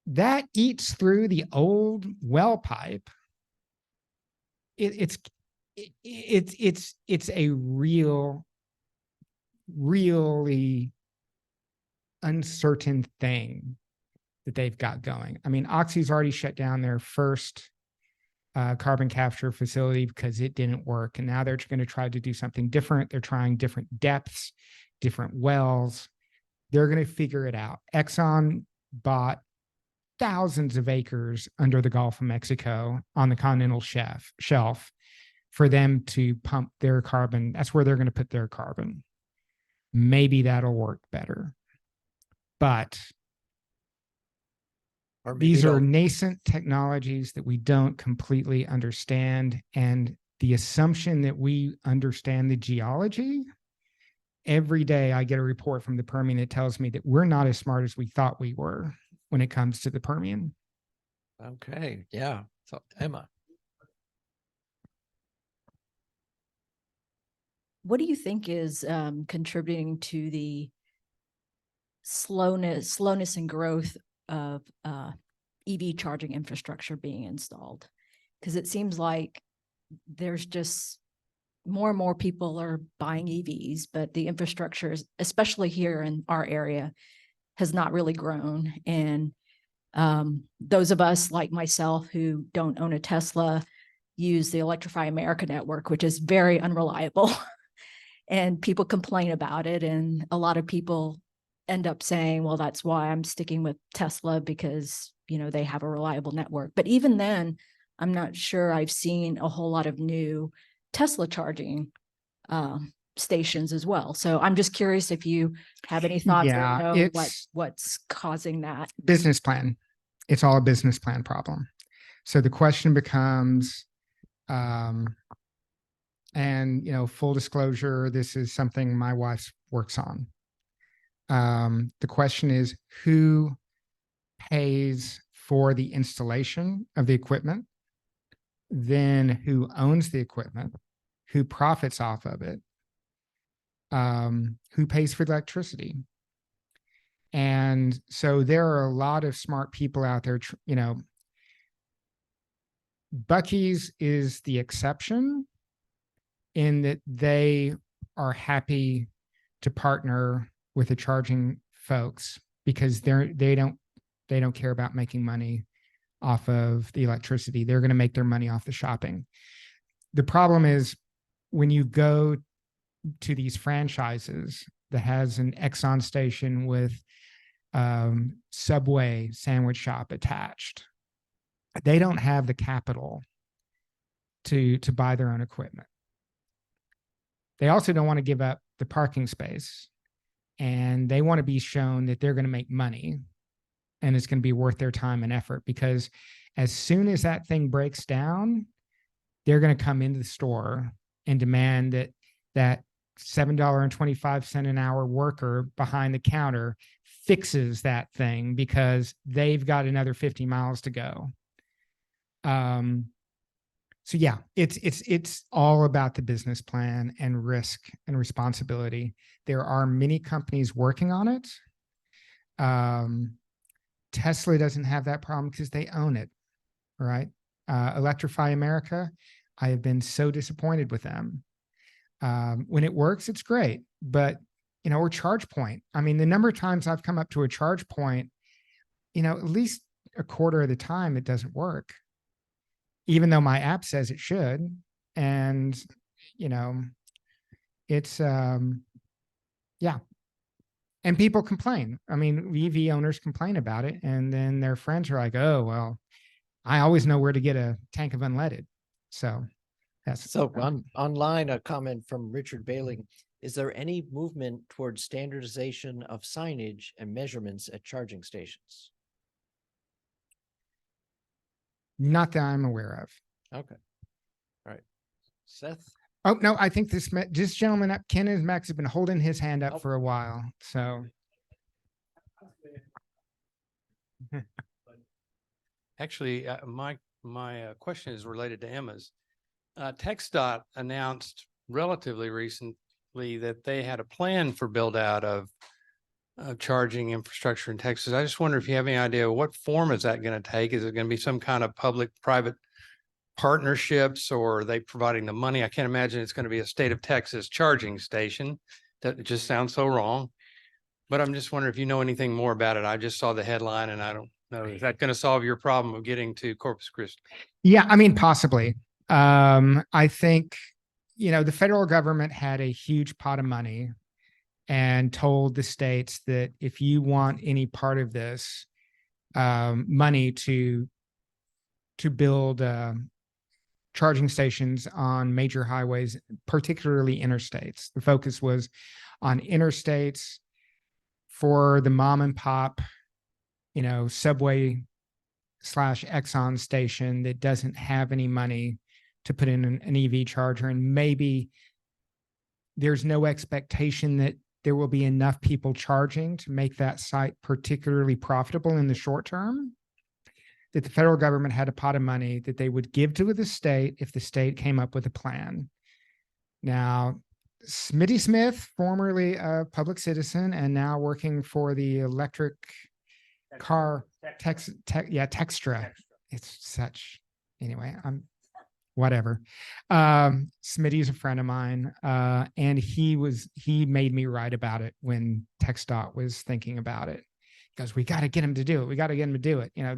That eats through the old well pipe. It's a really uncertain thing that they've got going. I mean, Oxy's already shut down their first carbon capture facility because it didn't work. And now they're going to try to do something different. They're trying different depths, different wells. They're going to figure it out. Exxon bought thousands of acres under the Gulf of Mexico on the continental shelf for them to pump their carbon. That's where they're going to put their carbon. Maybe that'll work better. But these are nascent technologies that we don't completely understand. And the assumption that we understand the geology, every day I get a report from the Permian that tells me that we're not as smart as we thought we were when it comes to the Permian. Okay. Yeah. So Emma. What do you think is contributing to the slowness and growth of EV charging infrastructure being installed? Because it seems like there's just more and more people are buying EVs, but the infrastructure is, especially here in our area, has not really grown. And those of us like myself who don't own a Tesla use the Electrify America network, which is very unreliable. And people complain about it. And a lot of people end up saying, well, that's why I'm sticking with Tesla, because, you know, they have a reliable network. But even then, I'm not sure I've seen a whole lot of new Tesla charging stations as well. So I'm just curious if you have any thoughts or know what's causing that. Business plan. It's all a business plan problem. So the question becomes, and, you know, full disclosure, this is something my wife works on. The question is, who pays for the installation of the equipment? Then who owns the equipment? Who profits off of it? who pays for the electricity? And so there are a lot of smart people out there, you know. Buc-ee's is the exception in that they are happy to partner with the charging folks because they don't care about making money off of the electricity. They're going to make their money off the shopping. The problem is when you go to these franchises that has an Exxon station with Subway sandwich shop attached, they don't have the capital to buy their own equipment. They also don't want to give up the parking space, and they want to be shown that they're going to make money and it's going to be worth their time and effort, because as soon as that thing breaks down, they're going to come into the store and demand that $7.25 an hour worker behind the counter fixes that thing because they've got another 50 miles to go. So yeah, it's all about the business plan and risk and responsibility. There are many companies working on it. Tesla doesn't have that problem because they own it, right? Electrify America, I have been so disappointed with them. When it works, it's great, but you know, or ChargePoint. I mean, the number of times I've come up to a charge point, you know, at least a quarter of the time it doesn't work, even though my app says it should. And, you know, it's, yeah. And people complain. I mean, EV owners complain about it. And then their friends are like, oh, well, I always know where to get a tank of unleaded. So that's. So online, a comment from Richard Bailing. Is there any movement towards standardization of signage and measurements at charging stations? Not that I'm aware of. Okay. All right. Seth? Oh, no, I think this gentleman up, Kenneth Max, has been holding his hand up for a while. So. Actually, my question is related to Emma's. TxDOT announced relatively recently that they had a plan for build out of charging infrastructure in Texas. I just wonder if you have any idea what form is that going to take? Is it going to be some kind of public-private partnerships, or are they providing the money? I can't imagine it's going to be a state of Texas charging station. That just sounds so wrong. But I'm just wondering if you know anything more about it. I just saw the headline and I don't know. Is that going to solve your problem of getting to Corpus Christi? Yeah, I mean, possibly. I think, you know, the federal government had a huge pot of money and told the states that if you want any part of this money to build charging stations on major highways, particularly interstates. The focus was on interstates for the mom and pop, you know, Subway / Exxon station that doesn't have any money to put in an EV charger. And maybe there's no expectation that there will be enough people charging to make that site particularly profitable in the short term, that the federal government had a pot of money that they would give to the state if the state came up with a plan. Now, Smitty Smith, formerly a public citizen and now working for the electric car, Textra. It's such, anyway, whatever. Smitty's a friend of mine. And he made me write about it when TxDOT was thinking about it. He goes, we got to get him to do it. We got to get him to do it. You know,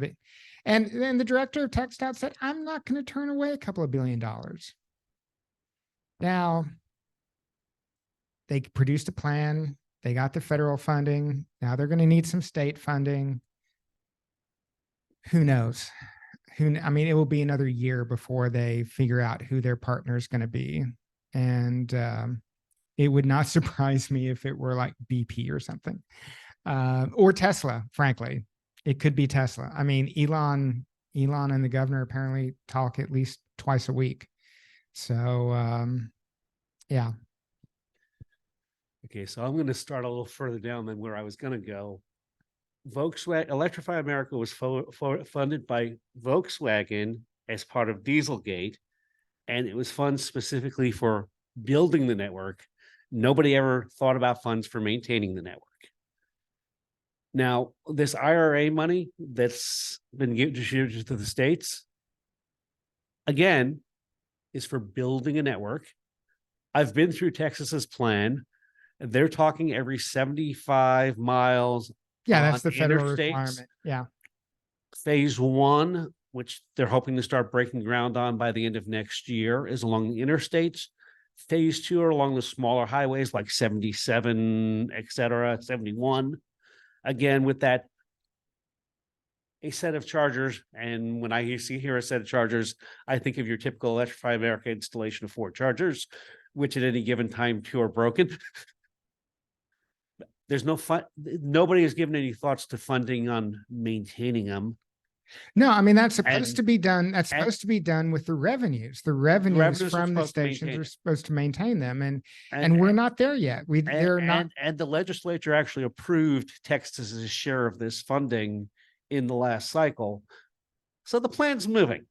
and then the director of TxDOT said, I'm not going to turn away a couple of $2 billion. Now, they produced a plan. They got the federal funding. Now they're going to need some state funding. Who knows? I mean, it will be another year before they figure out who their partner is going to be. And it would not surprise me if it were like BP or something. Or Tesla, frankly. It could be Tesla. I mean, Elon and the governor apparently talk at least twice a week. So, yeah. Okay, so I'm going to start a little further down than where I was going to go. Volkswagen, Electrify America was funded by Volkswagen as part of Dieselgate, and it was funded specifically for building the network Nobody ever thought about funds for maintaining the network. Now, this IRA money that's been distributed to the states, again, is for building a network. I've been through Texas's plan. They're talking every 75 miles. Yeah, that's on the federal interstates. requirement. Yeah. Phase one, which they're hoping to start breaking ground on by the end of next year, is along the interstates. Phase two are along the smaller highways like 77, et cetera, 71. Again, with that, a set of chargers. And when I hear a set of chargers, I think of your typical Electrify America installation of 4 chargers, which at any given time, 2 are broken. There's no fun. Nobody has given any thoughts to funding on maintaining them. No, I mean, that's supposed And- to be done. That's and- supposed to be done with the revenues. The revenues revenues are from the supposed to stations maintain are it. supposed to maintain them. And we're not there yet. They're not. And the legislature actually approved Texas's share of this funding in the last cycle. So the plan's moving.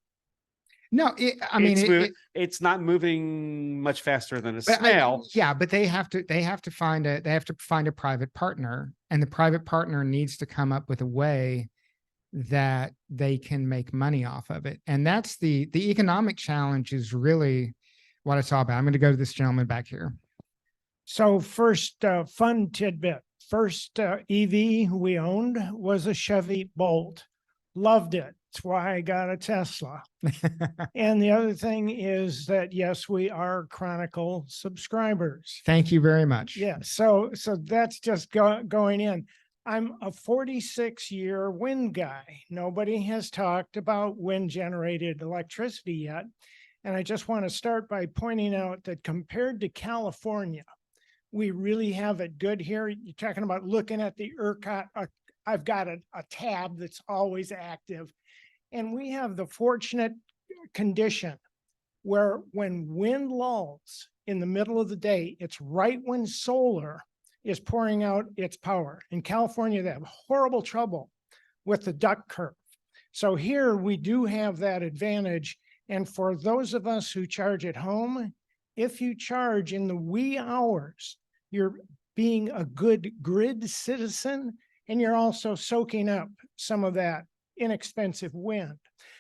No, I mean, It's not moving much faster than a but snail. yeah, but they have to find a private partner, and the private partner needs to come up with a way that they can make money off of it. And that's the economic challenge is really what it's all about. I'm going to go to this gentleman back here. So first fun tidbit, first EV we owned was a Chevy Bolt. Loved it. That's why I got a Tesla. And the other thing is that, yes, we are Chronicle subscribers. Thank you very much. Yeah, so that's just going in. I'm a 46-year wind guy. Nobody has talked about wind generated electricity yet. And I just want to start by pointing out that compared to California, we really have it good here. You're talking about looking at the ERCOT. I've got a tab that's always active. And we have the fortunate condition where when wind lulls in the middle of the day, it's right when solar is pouring out its power. In California, they have horrible trouble with the duck curve. So here we do have that advantage. And for those of us who charge at home, if you charge in the wee hours, you're being a good grid citizen, and you're also soaking up some of that inexpensive wind.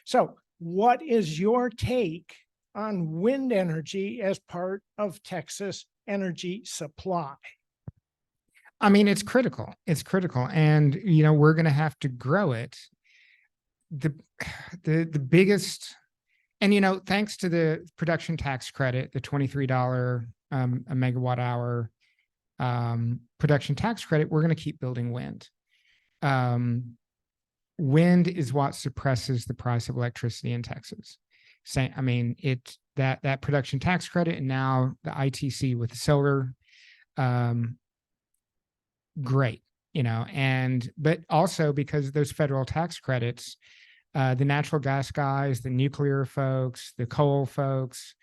So what is your take on wind energy as part of Texas energy supply? I mean, it's critical. It's critical. And, we're going to have to grow it. The biggest, and, thanks to the production tax credit, the $23 a megawatt hour production tax credit, we're going to keep building wind. Wind is what suppresses the price of electricity in Texas. That production tax credit and now the ITC with the solar, great, but also because of those federal tax credits, the natural gas guys, the nuclear folks, the coal folks,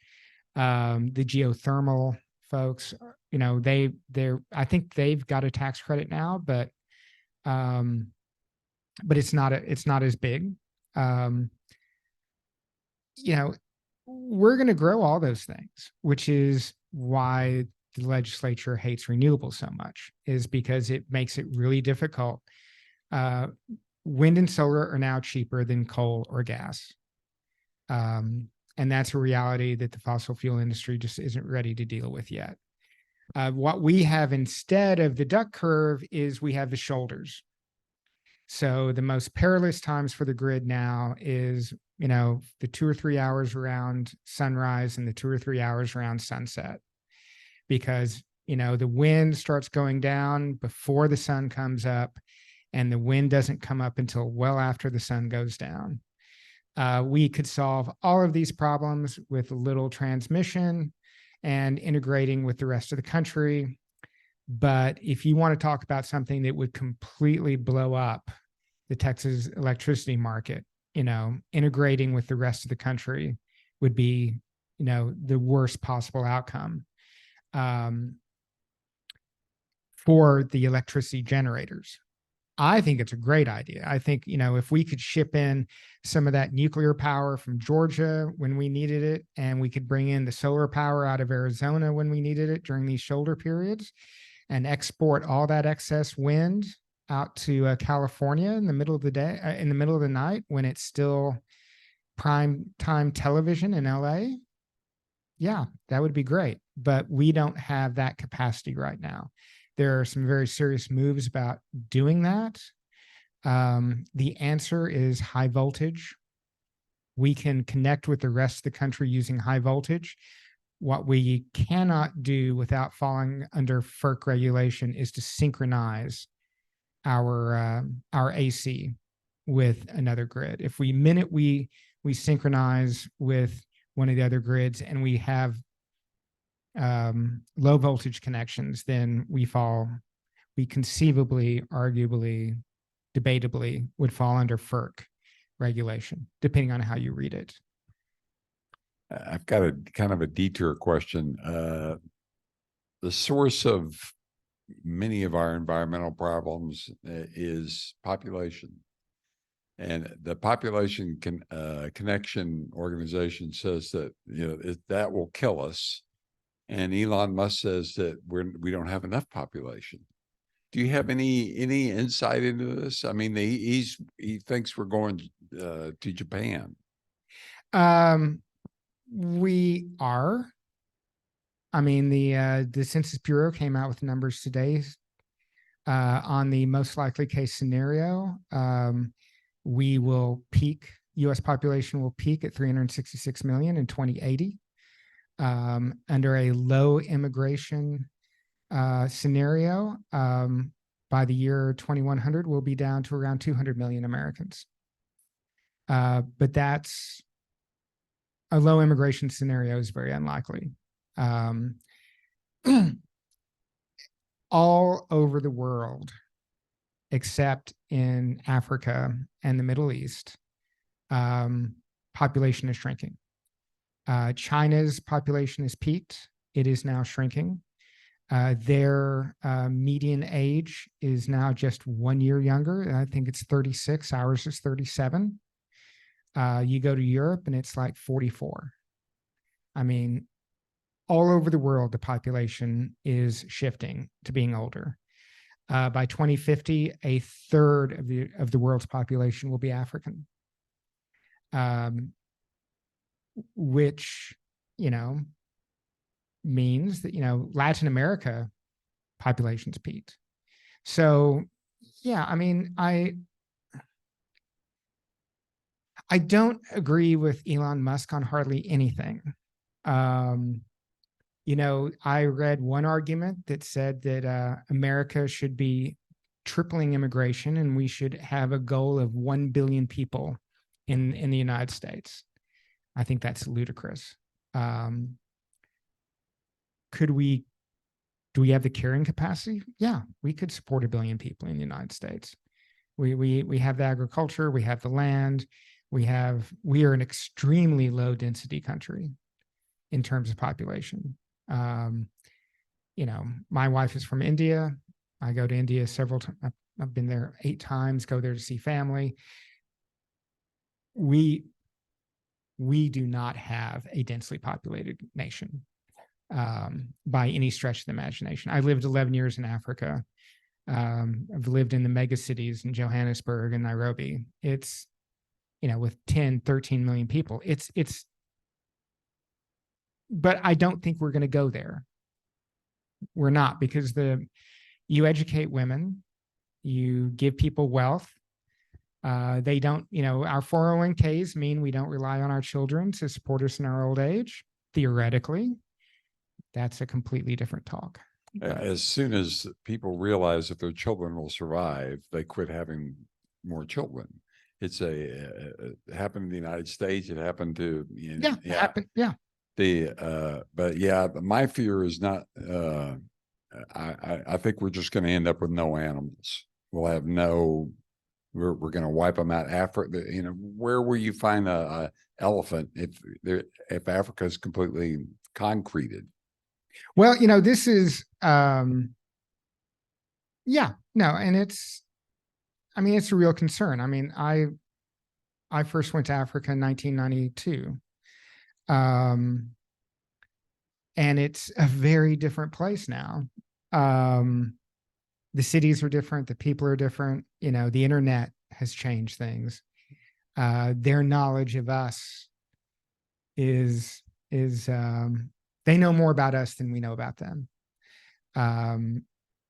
the geothermal folks, I think they've got a tax credit now, but it's not as big. We're going to grow all those things, which is why the legislature hates renewables so much, is because it makes it really difficult. Wind and solar are now cheaper than coal or gas. And that's a reality that the fossil fuel industry just isn't ready to deal with yet. What we have instead of the duck curve is we have the shoulders. So the most perilous times for the grid now is, the 2 or 3 hours around sunrise and the 2 or 3 hours around sunset. Because, the wind starts going down before the sun comes up, and the wind doesn't come up until well after the sun goes down. We could solve all of these problems with little transmission and integrating with the rest of the country. But if you want to talk about something that would completely blow up the Texas electricity market, integrating with the rest of the country would be, the worst possible outcome for the electricity generators. I think it's a great idea. I think, if we could ship in some of that nuclear power from Georgia when we needed it, and we could bring in the solar power out of Arizona when we needed it during these shoulder periods, and export all that excess wind out to California in the middle of the day, in the middle of the night when it's still prime time television in LA. Yeah, that would be great. But we don't have that capacity right now. There are some very serious moves about doing that. The answer is high voltage. We can connect with the rest of the country using high voltage. What we cannot do without falling under FERC regulation is to synchronize our AC with another grid. If we synchronize with one of the other grids and we have low voltage connections, then we conceivably, arguably, debatably would fall under FERC regulation, depending on how you read it. I've got a kind of a detour question. The source of many of our environmental problems is population. And the population connection organization says that, that will kill us. And Elon Musk says that we don't have enough population. Do you have any insight into this? I mean, he thinks we're going to Japan. We are. I mean, the Census Bureau came out with numbers today on the most likely case scenario. We will peak. U.S. population will peak at 366 million in 2080. Under a low immigration scenario, by the year 2100, we'll be down to around 200 million Americans. But that's a low immigration scenario is very unlikely. All over the world, except in Africa and the Middle East, population is shrinking. China's population has peaked. It is now shrinking. Their median age is now just 1 year younger. I think it's 36. Ours is 37. You go to Europe and it's like 44. I mean, all over the world, the population is shifting to being older. By 2050, a third of the world's population will be African, which, means that, Latin America population's peaked. So, yeah, I mean, I don't agree with Elon Musk on hardly anything. I read one argument that said that America should be tripling immigration and we should have a goal of 1 billion people in the United States. I think that's ludicrous. Do we have the carrying capacity? Yeah, we could support 1 billion people in the United States. We have the agriculture, we have the land, we are an extremely low density country in terms of population. My wife is from India. I go to India several times. I've been there 8 times, go there to see family. We do not have a densely populated nation by any stretch of the imagination. I lived 11 years in Africa. I've lived in the mega cities in Johannesburg and Nairobi. It's, with 10, 13 million people, but I don't think we're going to go there. We're not, because you educate women, you give people wealth. They don't, our 401ks mean we don't rely on our children to support us in our old age. Theoretically, that's a completely different talk. As soon as people realize that their children will survive, they quit having more children. It's it happened in the United States. It happened to, It happened. Yeah. But yeah, my fear is not, I think we're just going to end up with no animals. We'll have we're going to wipe them out. Where will you find a elephant if Africa is completely concreted? Well, this is, and I mean, it's a real concern. I mean, I first went to Africa in 1992. And it's a very different place now. The cities are different, the people are different, you know, the internet has changed things. Their knowledge of us is they know more about us than we know about them.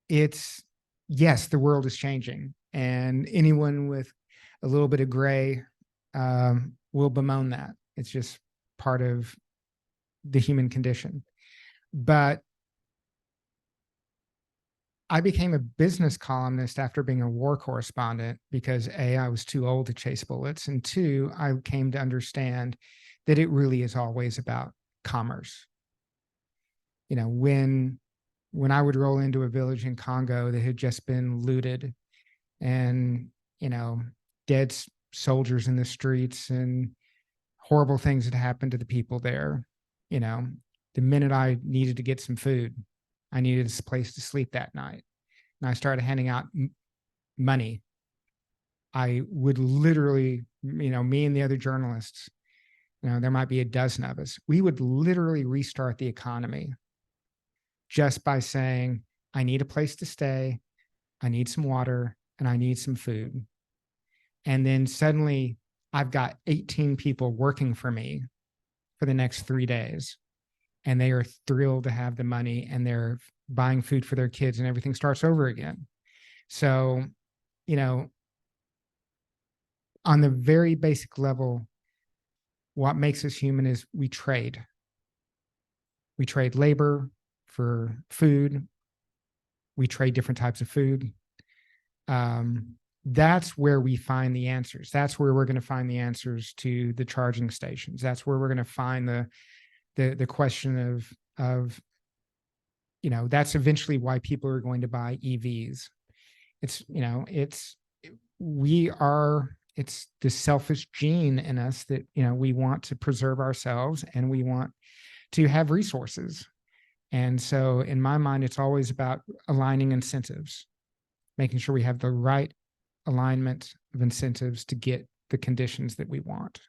It's, yes, the world is changing, and anyone with a little bit of gray will bemoan that. It's just part of the human condition. But I became a business columnist after being a war correspondent because A, I was too old to chase bullets, and two, I came to understand that it really is always about commerce. You know, when I would roll into a village in Congo that had just been looted, and, you know, dead soldiers in the streets and horrible things had happened to the people there, you know, the minute I needed to get some food, I needed a place to sleep that night, and I started handing out money. I would literally, you know, me and the other journalists, you know, there might be a dozen of us, we would literally restart the economy just by saying, I need a place to stay, I need some water, and I need some food. And then suddenly I've got 18 people working for me for the next 3 days. And they are thrilled to have the money, and they're buying food for their kids, and everything starts over again. So, you know, on the very basic level, what makes us human is we trade. We trade labor for food. We trade different types of food. That's where we find the answers. That's where we're going to find the answers to the charging stations. That's where we're going to find the question of, you know, that's eventually why people are going to buy EVs. It's, you know, it's the selfish gene in us that, you know, we want to preserve ourselves and we want to have resources. And so in my mind, it's always about aligning incentives, making sure we have the right alignment of incentives to get the conditions that we want.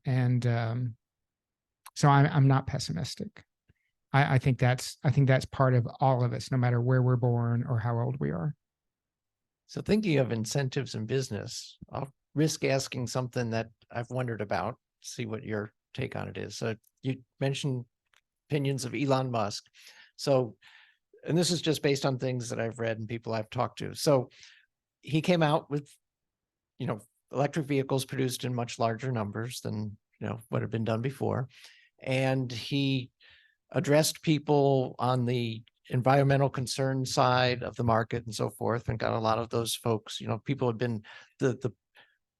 And so I'm not pessimistic. I think that's part of all of us, no matter where we're born or how old we are. So thinking of incentives in business, I'll risk asking something that I've wondered about, see what your take on it is. So you mentioned opinions of Elon Musk. So, and this is just based on things that I've read and people I've talked to. So he came out with, you know, electric vehicles produced in much larger numbers than, you know, what had been done before. And he addressed people on the environmental concern side of the market and so forth, and got a lot of those folks, you know, people had been, the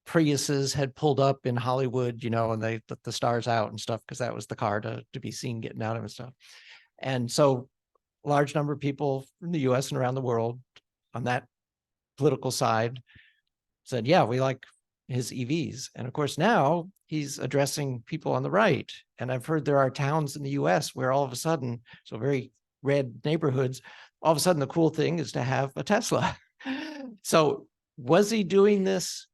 Priuses had pulled up in Hollywood, you know, and they let the stars out and stuff, because that was the car to be seen getting out of and stuff. And so a large number of people in the US and around the world on that political side said, yeah, we like his EVs. And of course, now he's addressing people on the right. And I've heard there are towns in the US where all of a sudden, so very red neighborhoods, all of a sudden the cool thing is to have a Tesla. So was he doing this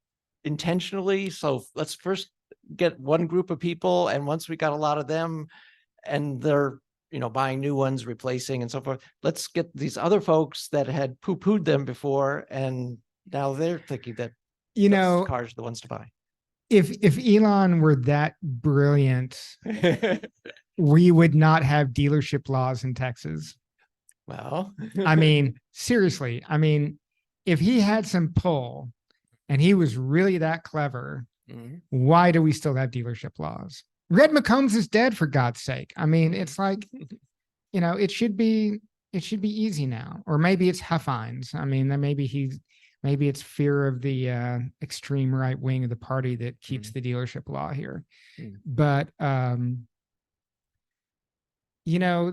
intentionally? So let's first get one group of people, and once we got a lot of them and they're, you know, buying new ones, replacing and so forth, let's get these other folks that had poo-pooed them before, and now they're thinking that, you know, cars are the ones to buy. If Elon were that brilliant, we would not have dealership laws in Texas. Well, I mean, seriously, I mean, if he had some pull and he was really that clever, why do we still have dealership laws? Red McCombs is dead, for God's sake. I mean, it's like, you know, it should be easy now. Or maybe it's Huffines. I mean, then maybe it's fear of the extreme right wing of the party that keeps the dealership law here. But you know,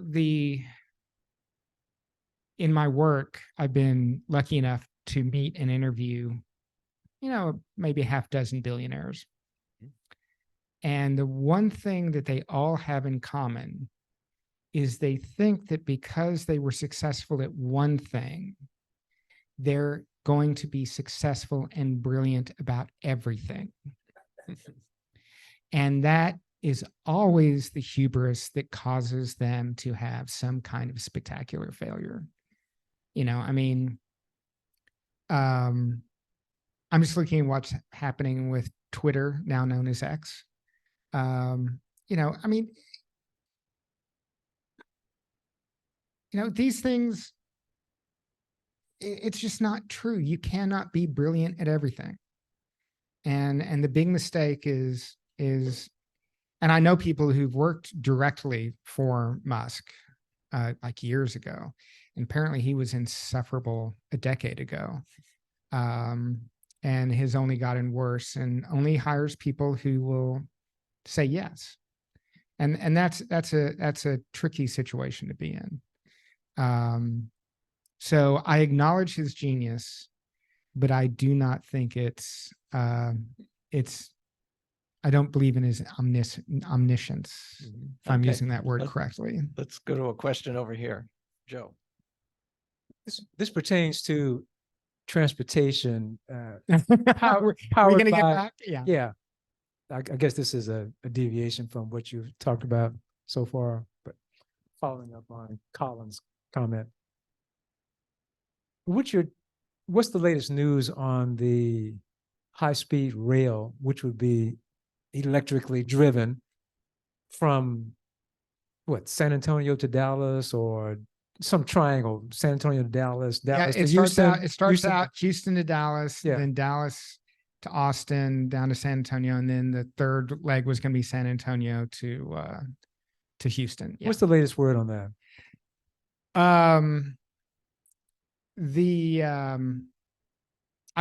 in my work, I've been lucky enough to meet and interview, you know, maybe a half dozen billionaires. And the one thing that they all have in common is they think that because they were successful at one thing, they're going to be successful and brilliant about everything. And that is always the hubris that causes them to have some kind of spectacular failure. You know, I mean, I'm just looking at what's happening with Twitter, now known as X. You know, I mean, you know, these things, it's just not true. You cannot be brilliant at everything. And the big mistake is, and I know people who've worked directly for Musk, like years ago, and apparently he was insufferable a decade ago. And has only gotten worse and only hires people who will say yes. And that's a tricky situation to be in. So I acknowledge his genius, but I do not think I don't believe in his omniscience, if I'm Okay. using that word correctly. Let's go to a question over here. Joe. This pertains to transportation. We're Powered gonna get by- back? Yeah. Yeah. I guess this is a deviation from what you've talked about so far, but following up on Colin's comment. What's the latest news on the high-speed rail, which would be electrically driven from San Antonio to Dallas, or some triangle, San Antonio to Dallas, Dallas to Houston. It starts out Houston to Dallas, Yeah. then Dallas to Austin, down to San Antonio, and then the third leg was going to be San Antonio to Houston. Yeah. What's the latest word on that? I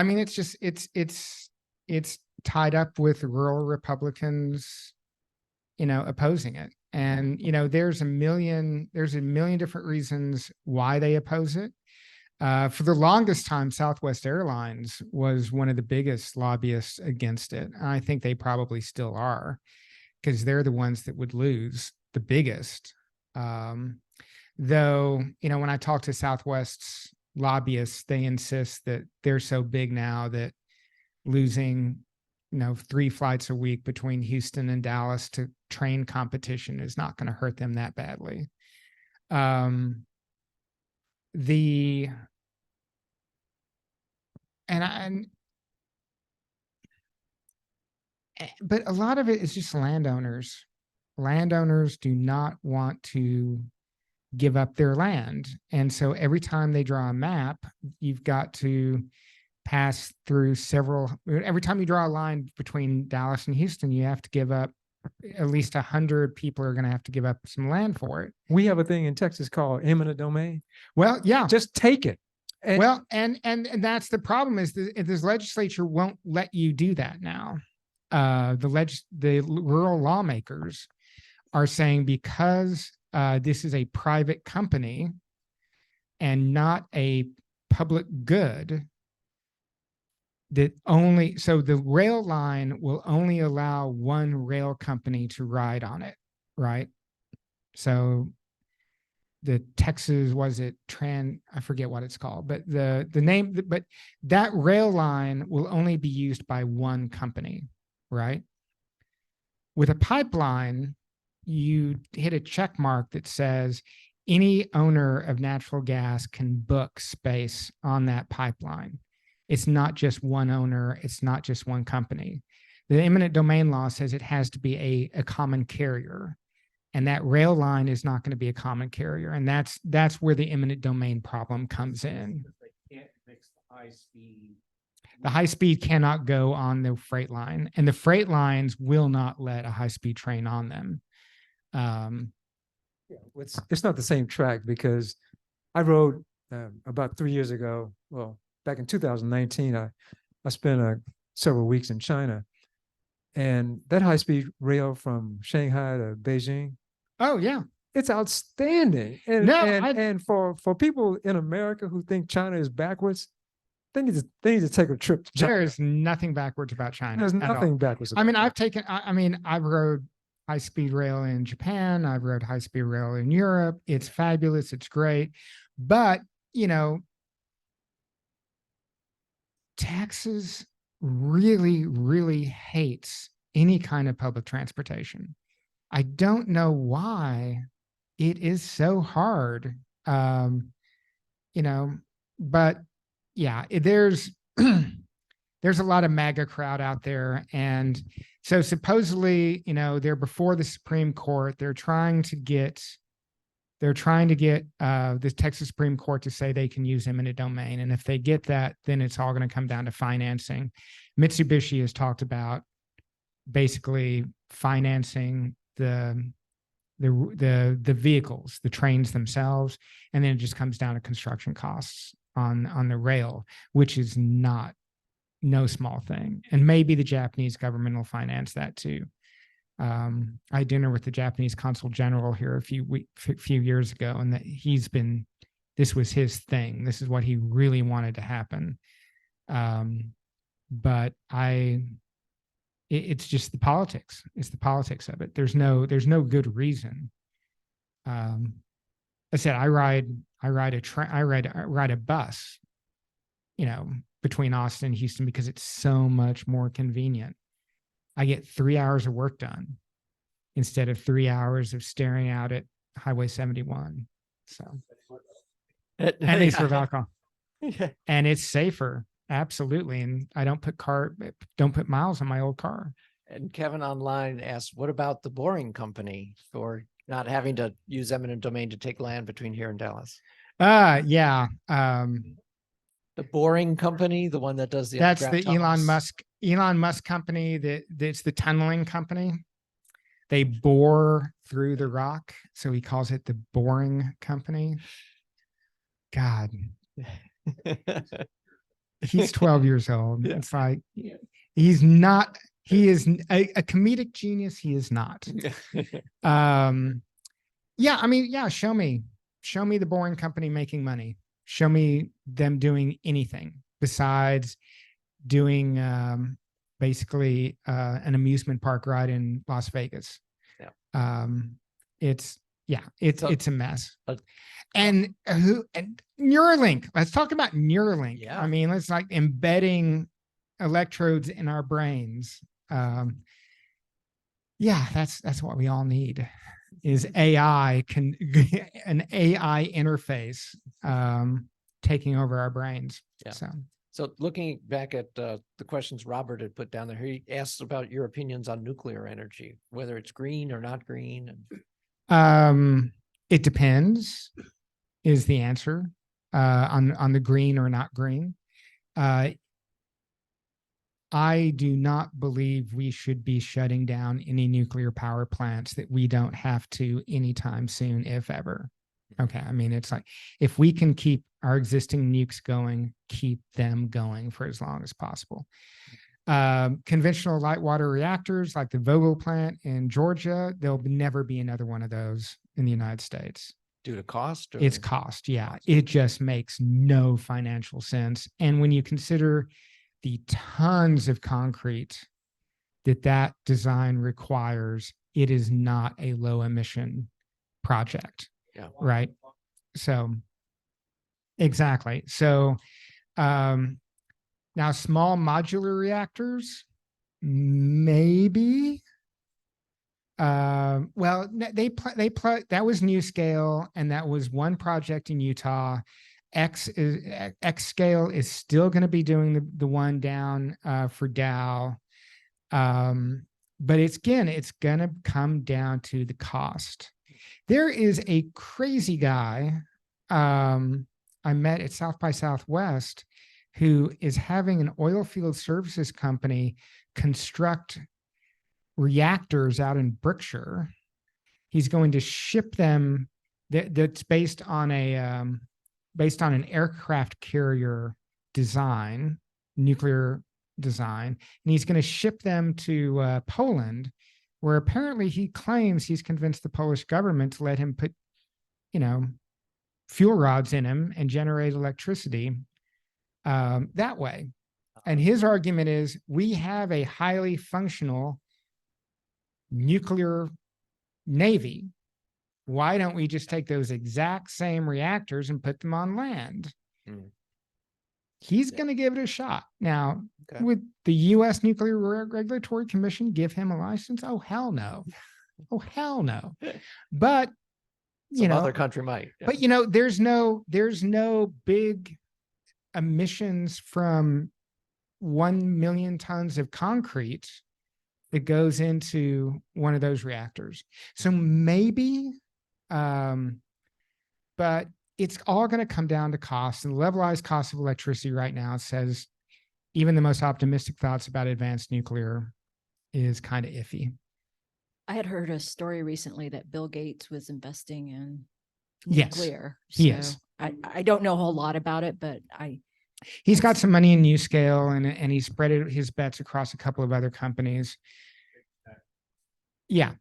mean, it's just it's tied up with rural Republicans, you know, opposing it. And, you know, there's a million different reasons why they oppose it. For the longest time, Southwest Airlines was one of the biggest lobbyists against it. And I think they probably still are, because they're the ones that would lose the biggest. Though, you know, when I talk to Southwest's lobbyists, they insist that they're so big now that losing, you know, 3 flights a week between Houston and Dallas to train competition is not going to hurt them that badly. But a lot of it is just landowners. Landowners do not want to give up their land. And so every time they draw a map, you've got to pass through every time you draw a line between Dallas and Houston, you have to give up at least 100 people are going to have to give up some land for it. We have a thing in Texas called eminent domain. Well, yeah. Just take it. And that's the problem, is this legislature won't let you do that now. The rural lawmakers are saying, because this is a private company and not a public good, so the rail line will only allow one rail company to ride on it, right? So the Texas, I forget what it's called, but the name, but that rail line will only be used by one company, right? With a pipeline, you hit a check mark that says any owner of natural gas can book space on that pipeline. It's not just one owner. It's not just one company. The eminent domain law says it has to be a common carrier, and that rail line is not going to be a common carrier. And that's where the eminent domain problem comes in. They can't mix the high speed. The high speed cannot go on the freight line, and the freight lines will not let a high speed train on them. It's not the same track, because I rode about 3 years ago. Well, back in 2019, I spent several weeks in China, and that high-speed rail from Shanghai to Beijing. Oh yeah, it's outstanding. And for people in America who think China is backwards, they need to take a trip to China. There is nothing backwards about China. There's nothing backwards. I mean, I've rode high-speed rail in Japan. I've rode high-speed rail in Europe. It's fabulous. It's great. But, you know, Texas really, really hates any kind of public transportation. I don't know why it is so hard. You know, but yeah, there's there's a lot of MAGA crowd out there. And so supposedly, you know, they're before the Supreme Court. They're trying to get the Texas Supreme Court to say they can use eminent domain. And if they get that, then it's all going to come down to financing. Mitsubishi has talked about basically financing the vehicles, the trains themselves, and then it just comes down to construction costs on the rail, which is no small thing. And maybe the Japanese government will finance that too. I had dinner with the Japanese consul general here a few years ago, and that this was his thing. This is what he really wanted to happen. But it's just the politics. It's the politics of it. There's no good reason. I said I ride a bus, you know, between Austin and Houston because it's so much more convenient. I get 3 hours of work done instead of 3 hours of staring out at Highway 71. So, and they serve alcohol, and it's safer. Absolutely. And I don't put miles on my old car. And Kevin online asked, what about the boring company for not having to use eminent domain to take land between here and Dallas? Yeah. The boring company, the one that does the That's underground the tunnels? Elon Musk company that's the tunneling company. They bore through the rock. So he calls it the boring company. God. He's 12 years old. Yeah. It's like, he is a comedic genius. He is not. Yeah. I mean, yeah, show me the boring company making money. Show me them doing anything besides doing basically an amusement park ride in Las Vegas. Yeah. It's a mess. And Neuralink, let's talk about Neuralink. Yeah. I mean, it's like embedding electrodes in our brains. Yeah, that's what we all need is AI, an AI interface taking over our brains. Yeah. So looking back at the questions Robert had put down there, he asked about your opinions on nuclear energy, whether it's green or not green. it depends is the answer on the green or not green. I do not believe we should be shutting down any nuclear power plants that we don't have to anytime soon, if ever. Okay. I mean, it's like, if we can keep our existing nukes going, keep them going for as long as possible. Conventional light water reactors like the Vogtle plant in Georgia, there'll never be another one of those in the United States. Due to cost? It's cost. Yeah. It just makes no financial sense. And when you consider the tons of concrete that design requires, it is not a low emission project. Yeah. Right. So exactly. So now small modular reactors, maybe. Well, that was New Scale, and that was one project in Utah. X Scale is still going to be doing the one down for Dow. But it's going to come down to the cost. There is a crazy guy I met at South by Southwest who is having an oil field services company construct reactors out in Berkshire. He's going to ship them. That's based on an aircraft carrier design, nuclear design, and he's going to ship them to Poland, where apparently he claims he's convinced the Polish government to let him put, fuel rods in them and generate electricity that way. And his argument is, we have a highly functional nuclear navy. Why don't we just take those exact same reactors and put them on land? He's Yeah. going to give it a shot. Now, Okay. would the U.S. Nuclear Regulatory Commission give him a license? Oh, hell no. Oh, hell no. But, you Some know, other country might. Yeah. but, you know, there's no big emissions from 1 million tons of concrete that goes into one of those reactors. So maybe, but it's all going to come down to cost, and the levelized cost of electricity right now says even the most optimistic thoughts about advanced nuclear is kind of iffy. I had heard a story recently that Bill Gates was investing in Yes, nuclear. he is. I don't know a whole lot about it, but He's got some money in NuScale, and he spread his bets across a couple of other companies. Yeah.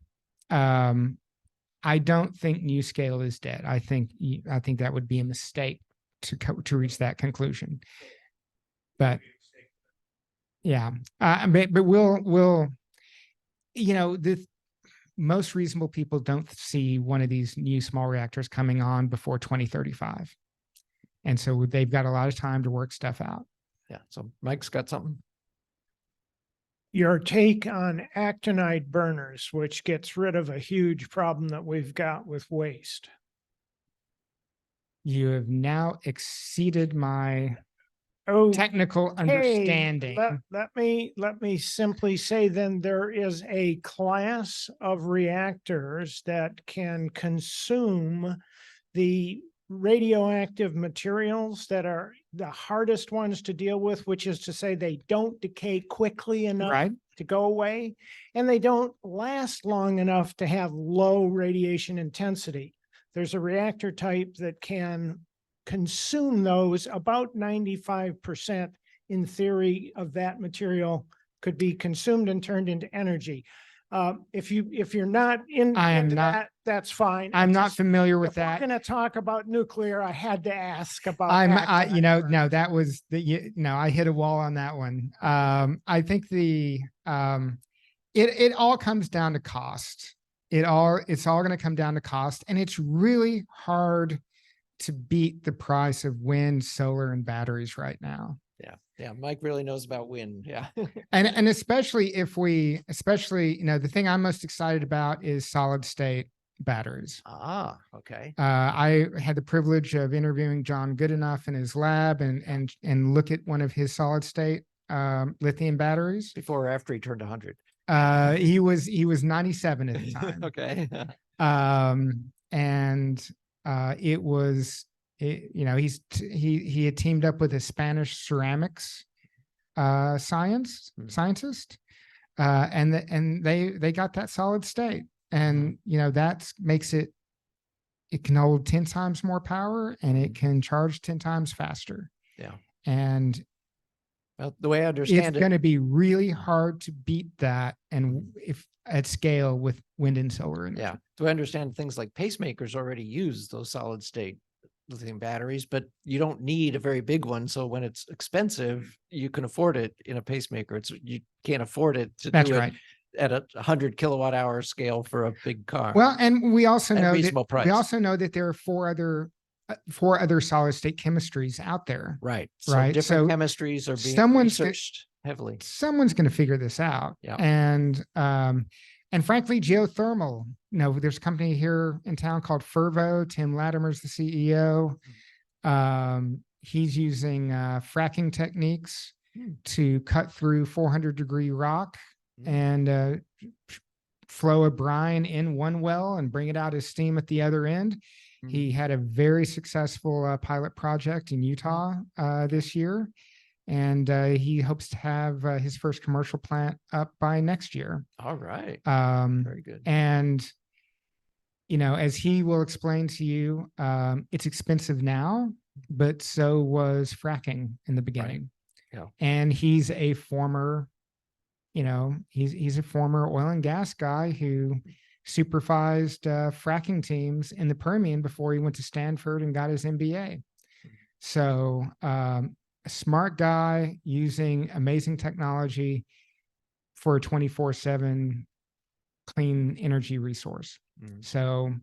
I don't think NuScale is dead. I think that would be a mistake to reach that conclusion. But yeah, but we'll, you know, the most reasonable people don't see one of these new small reactors coming on before 2035. And so they've got a lot of time to work stuff out. Yeah. So Mike's got something. Your take on actinide burners, which gets rid of a huge problem that we've got with waste. You have now exceeded my Oh, technical understanding. Let me simply say then there is a class of reactors that can consume the radioactive materials that are the hardest ones to deal with, which is to say they don't decay quickly enough Right. to go away, and they don't last long enough to have low radiation intensity. There's a reactor type that can consume those. About 95% in theory of that material could be consumed and turned into energy. If you're not into that, that's fine. I'm not familiar with that. If we're going to talk about nuclear, I had to ask about. You know, actinide no, burners. that was no, I hit a wall on that one. I think it all comes down to cost. It's all going to come down to cost, and it's really hard to beat the price of wind, solar, and batteries right now. Yeah. Yeah. Mike really knows about wind. Yeah. And especially you know, the thing I'm most excited about is solid state batteries. Ah, okay. I had the privilege of interviewing John Goodenough in his lab and look at one of his solid state lithium batteries. Before or after he turned 100. He was 97 at the time. Okay. You know, he had teamed up with a Spanish ceramics scientist, and they got that solid state, and you know that makes it can hold 10 times more power, and it can charge 10 times faster. Yeah. And well, the way I understand it's going to be really hard to beat that, and if at scale with wind and solar. Yeah. Do I understand things like pacemakers already use those solid state lithium batteries, but you don't need a very big one. So when it's expensive, you can afford it in a pacemaker. You can't afford it to That's do right. it at a 100 kilowatt hour scale for a big car. Well, and we also At a know reasonable that price. we also know that there are four other solid state chemistries out there. Right. So Right. different So chemistries are being someone's researched heavily. Someone's going to figure this out. Yeah. And frankly, geothermal. You know, there's a company here in town called Fervo. Tim Latimer's the CEO. He's using fracking techniques to cut through 400-degree rock and flow a brine in one well and bring it out as steam at the other end. He had a very successful pilot project in Utah this year, and he hopes to have his first commercial plant up by next year. All right. Very good. And, you know, as he will explain to you, it's expensive now, but so was fracking in the beginning. Yeah. And he's a former, you know, he's a former oil and gas guy who supervised fracking teams in the Permian before he went to Stanford and got his MBA. So a smart guy using amazing technology for a 24/7 clean energy resource. So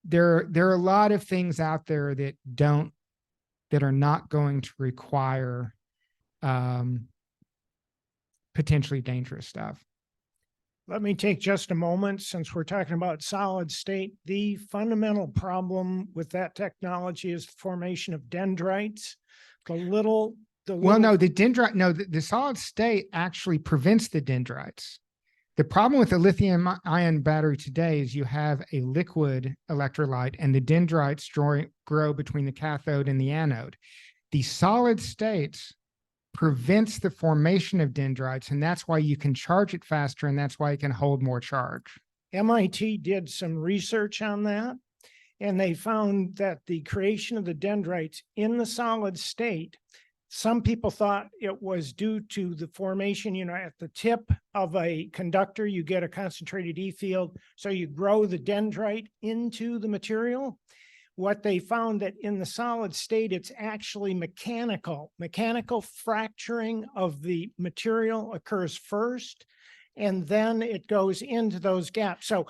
there are a lot of things out there that don't that are not going to require potentially dangerous stuff. Let me take just a moment, since we're talking about solid state. The fundamental problem with that technology is the formation of dendrites. Well, no, the solid state actually prevents the dendrites. The problem with the lithium ion battery today is you have a liquid electrolyte and the dendrites grow between the cathode and the anode. The solid state prevents the formation of dendrites, and that's why you can charge it faster, and that's why it can hold more charge. MIT did some research on that, and they found that the creation of the dendrites in the solid state, some people thought it was due to the formation, at the tip of a conductor, you get a concentrated E field, so you grow the dendrite into the material. What they found that in the solid state, it's actually mechanical fracturing of the material occurs first, and then it goes into those gaps. So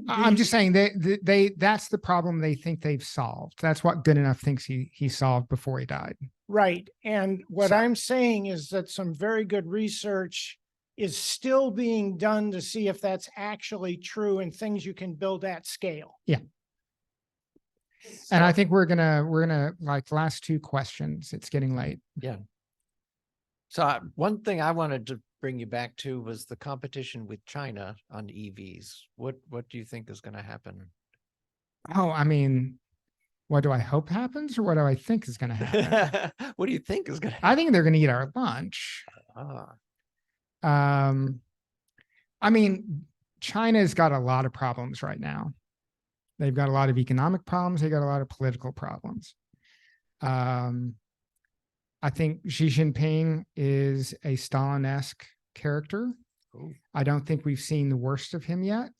I'm just saying that's the problem they think they've solved. That's what Good Enough thinks he solved before he died. Right. And what I'm saying is that some very good research is still being done to see if that's actually true and things you can build at scale. Yeah. And I think we're gonna like last two questions. It's getting late. Yeah. So one thing I wanted to bring you back to was the competition with China on EVs. What do you think is going to happen? Oh, I mean, what do I hope happens, or what do I think is going to happen? What do you think is going to happen? I think they're going to eat our lunch. I mean, China's got a lot of problems right now. They've got a lot of economic problems. They got a lot of political problems. I think Xi Jinping is a Stalin-esque character. Ooh. I don't think we've seen the worst of him yet.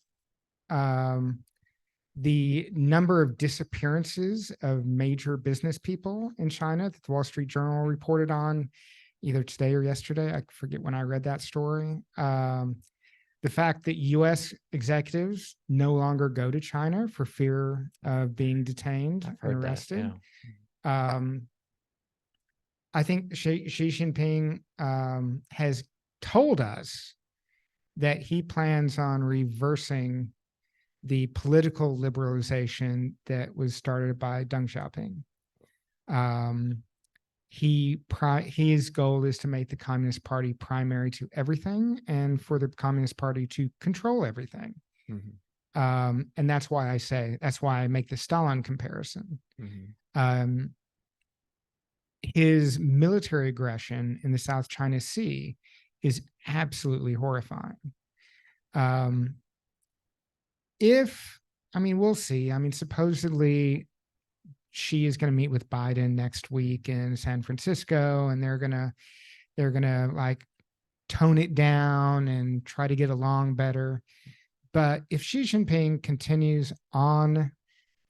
The number of disappearances of major business people in China that the Wall Street Journal reported on either today or yesterday, I forget when I read that story. The fact that US executives no longer go to China for fear of being detained and arrested. I think Xi Jinping has told us that he plans on reversing the political liberalization that was started by Deng Xiaoping. His goal is to make the Communist Party primary to everything and for the Communist Party to control everything. Mm-hmm. And that's why I make the Stalin comparison. Mm-hmm. His military aggression in the South China Sea is absolutely horrifying. We'll see. Supposedly Xi is going to meet with Biden next week in San Francisco, and they're gonna like tone it down and try to get along better. But if Xi Jinping continues on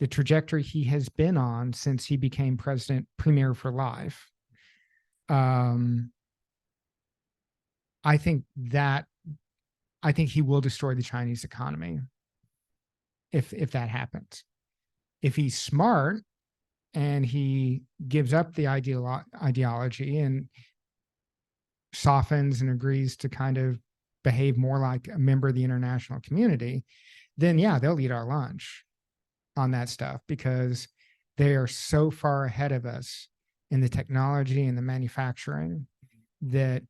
the trajectory he has been on since he became premier for life, I think he will destroy the Chinese economy if that happens. If he's smart and he gives up the ideology and softens and agrees to kind of behave more like a member of the international community, then yeah, they'll eat our lunch on that stuff because they are so far ahead of us in the technology and the manufacturing that,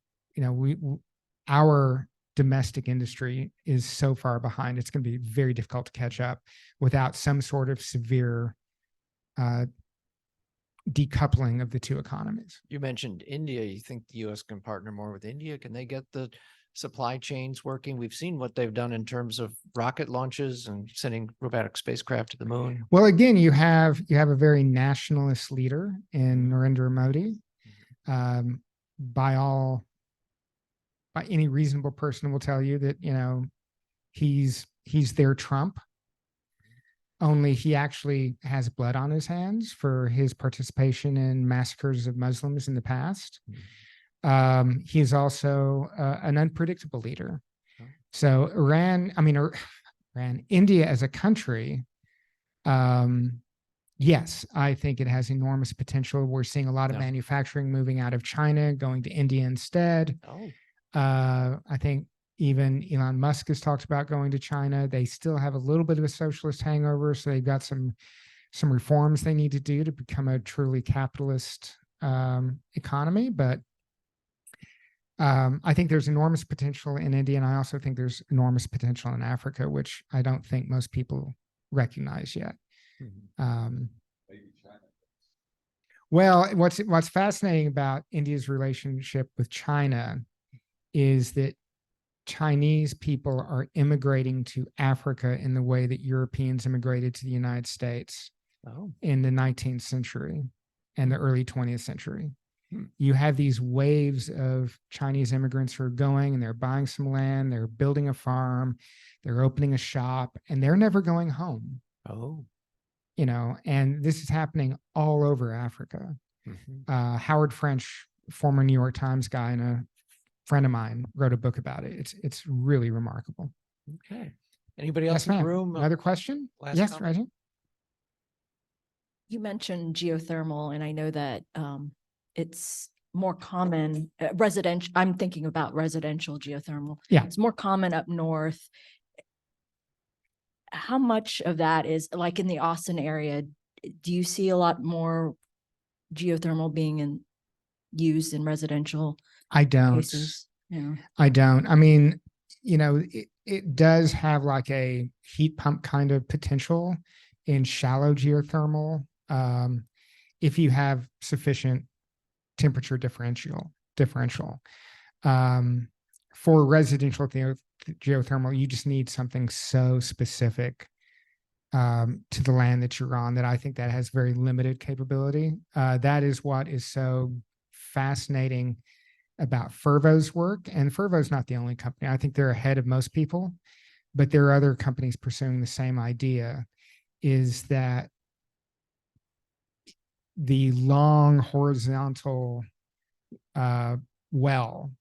our domestic industry is so far behind. It's going to be very difficult to catch up without some sort of severe decoupling of the two economies. You mentioned India. You think the U.S. can partner more with India? Can they get the supply chains working? We've seen what they've done in terms of rocket launches and sending robotic spacecraft to the moon. Well, again, you have a very nationalist leader in Narendra Modi. By any reasonable person will tell you that, he's their Trump. Only he actually has blood on his hands for his participation in massacres of Muslims in the past. He is also an unpredictable leader. So India as a country Yes, I think it has enormous potential. We're seeing a lot of Yeah. manufacturing moving out of China, going to India instead. Oh, I think even Elon Musk has talked about going to China. They still have a little bit of a socialist hangover, so they've got some reforms they need to do to become a truly capitalist economy. But I think there's enormous potential in India, and I also think there's enormous potential in Africa, which I don't think most people recognize yet. Well, what's fascinating about India's relationship with China is that Chinese people are immigrating to Africa in the way that Europeans immigrated to the United States oh, in the 19th century and the early 20th century. You have these waves of Chinese immigrants who are going and they're buying some land, they're building a farm, they're opening a shop, and they're never going home. oh. You know, and this is happening all over Africa. Howard French, former New York Times guy and a friend of mine, wrote a book about it. It's really remarkable. Okay. Anybody else Yes, in the ma'am. room? Another question? last Yes, comment? Reggie. You mentioned geothermal, and I know that it's more common residential. I'm thinking about residential geothermal. Yeah. It's more common up north. How much of that is like in the Austin area? Do you see a lot more geothermal being used in residential I don't. cases? Yeah. I don't. I mean, you know, it does have like a heat pump kind of potential in shallow geothermal. If you have sufficient temperature differential. For residential geothermal, you just need something so specific to the land that you're on that I think that has very limited capability. That is what is so fascinating about Fervo's work. And Fervo's not the only company. I think they're ahead of most people, but there are other companies pursuing the same idea, is that the long horizontal well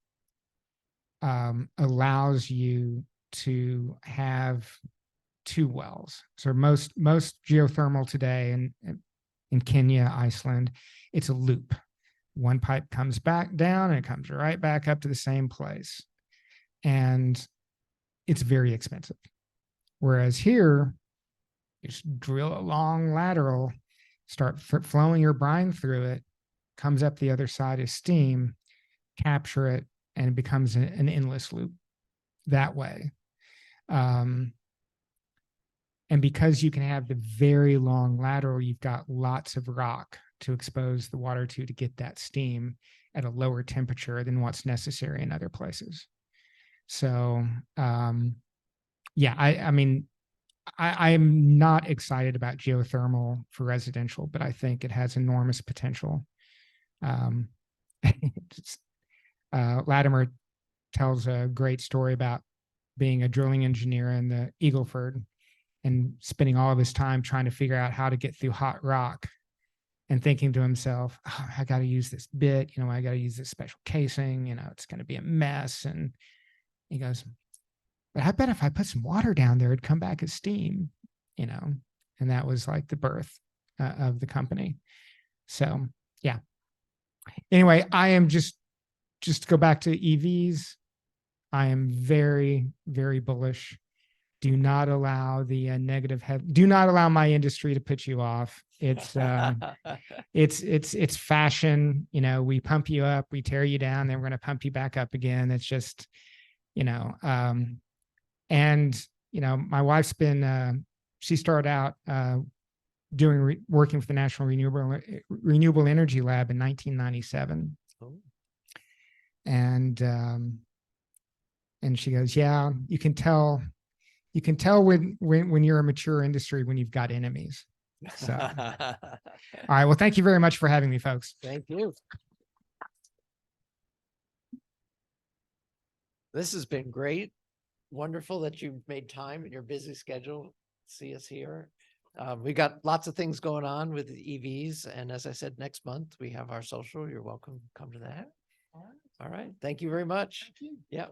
allows you to have two wells. So most geothermal today in Kenya, Iceland, it's a loop. One pipe comes back down and it comes right back up to the same place. And it's very expensive. Whereas here, you just drill a long lateral, start flowing your brine through it, comes up the other side as steam, capture it, and it becomes an endless loop that way. And because you can have the very long lateral, you've got lots of rock to expose the water to get that steam at a lower temperature than what's necessary in other places. So, yeah, I mean, I'm not excited about geothermal for residential, but I think it has enormous potential. Latimer tells a great story about being a drilling engineer in the Eagleford and spending all of his time trying to figure out how to get through hot rock and thinking to himself, oh, I got to use this bit, I got to use this special casing, it's going to be a mess. And he goes, but I bet if I put some water down there, it'd come back as steam, and that was like the birth of the company. So, yeah. Anyway, I am just to go back to EVs, I am very, very bullish. Do not allow the do not allow my industry to put you off. It's it's fashion. We pump you up, we tear you down, then we're going to pump you back up again. It's just, and my wife's been, she started out working for the National Renewable Energy Lab in 1997. Oh. And she goes, yeah, you can tell when you're a mature industry, when you've got enemies. So, all right. Well, thank you very much for having me, folks. Thank you. This has been great. Wonderful that you've made time in your busy schedule to see us here. We got lots of things going on with the EVs. And as I said, next month we have our social. You're welcome to come to that. All right. Thank you very much. Yeah.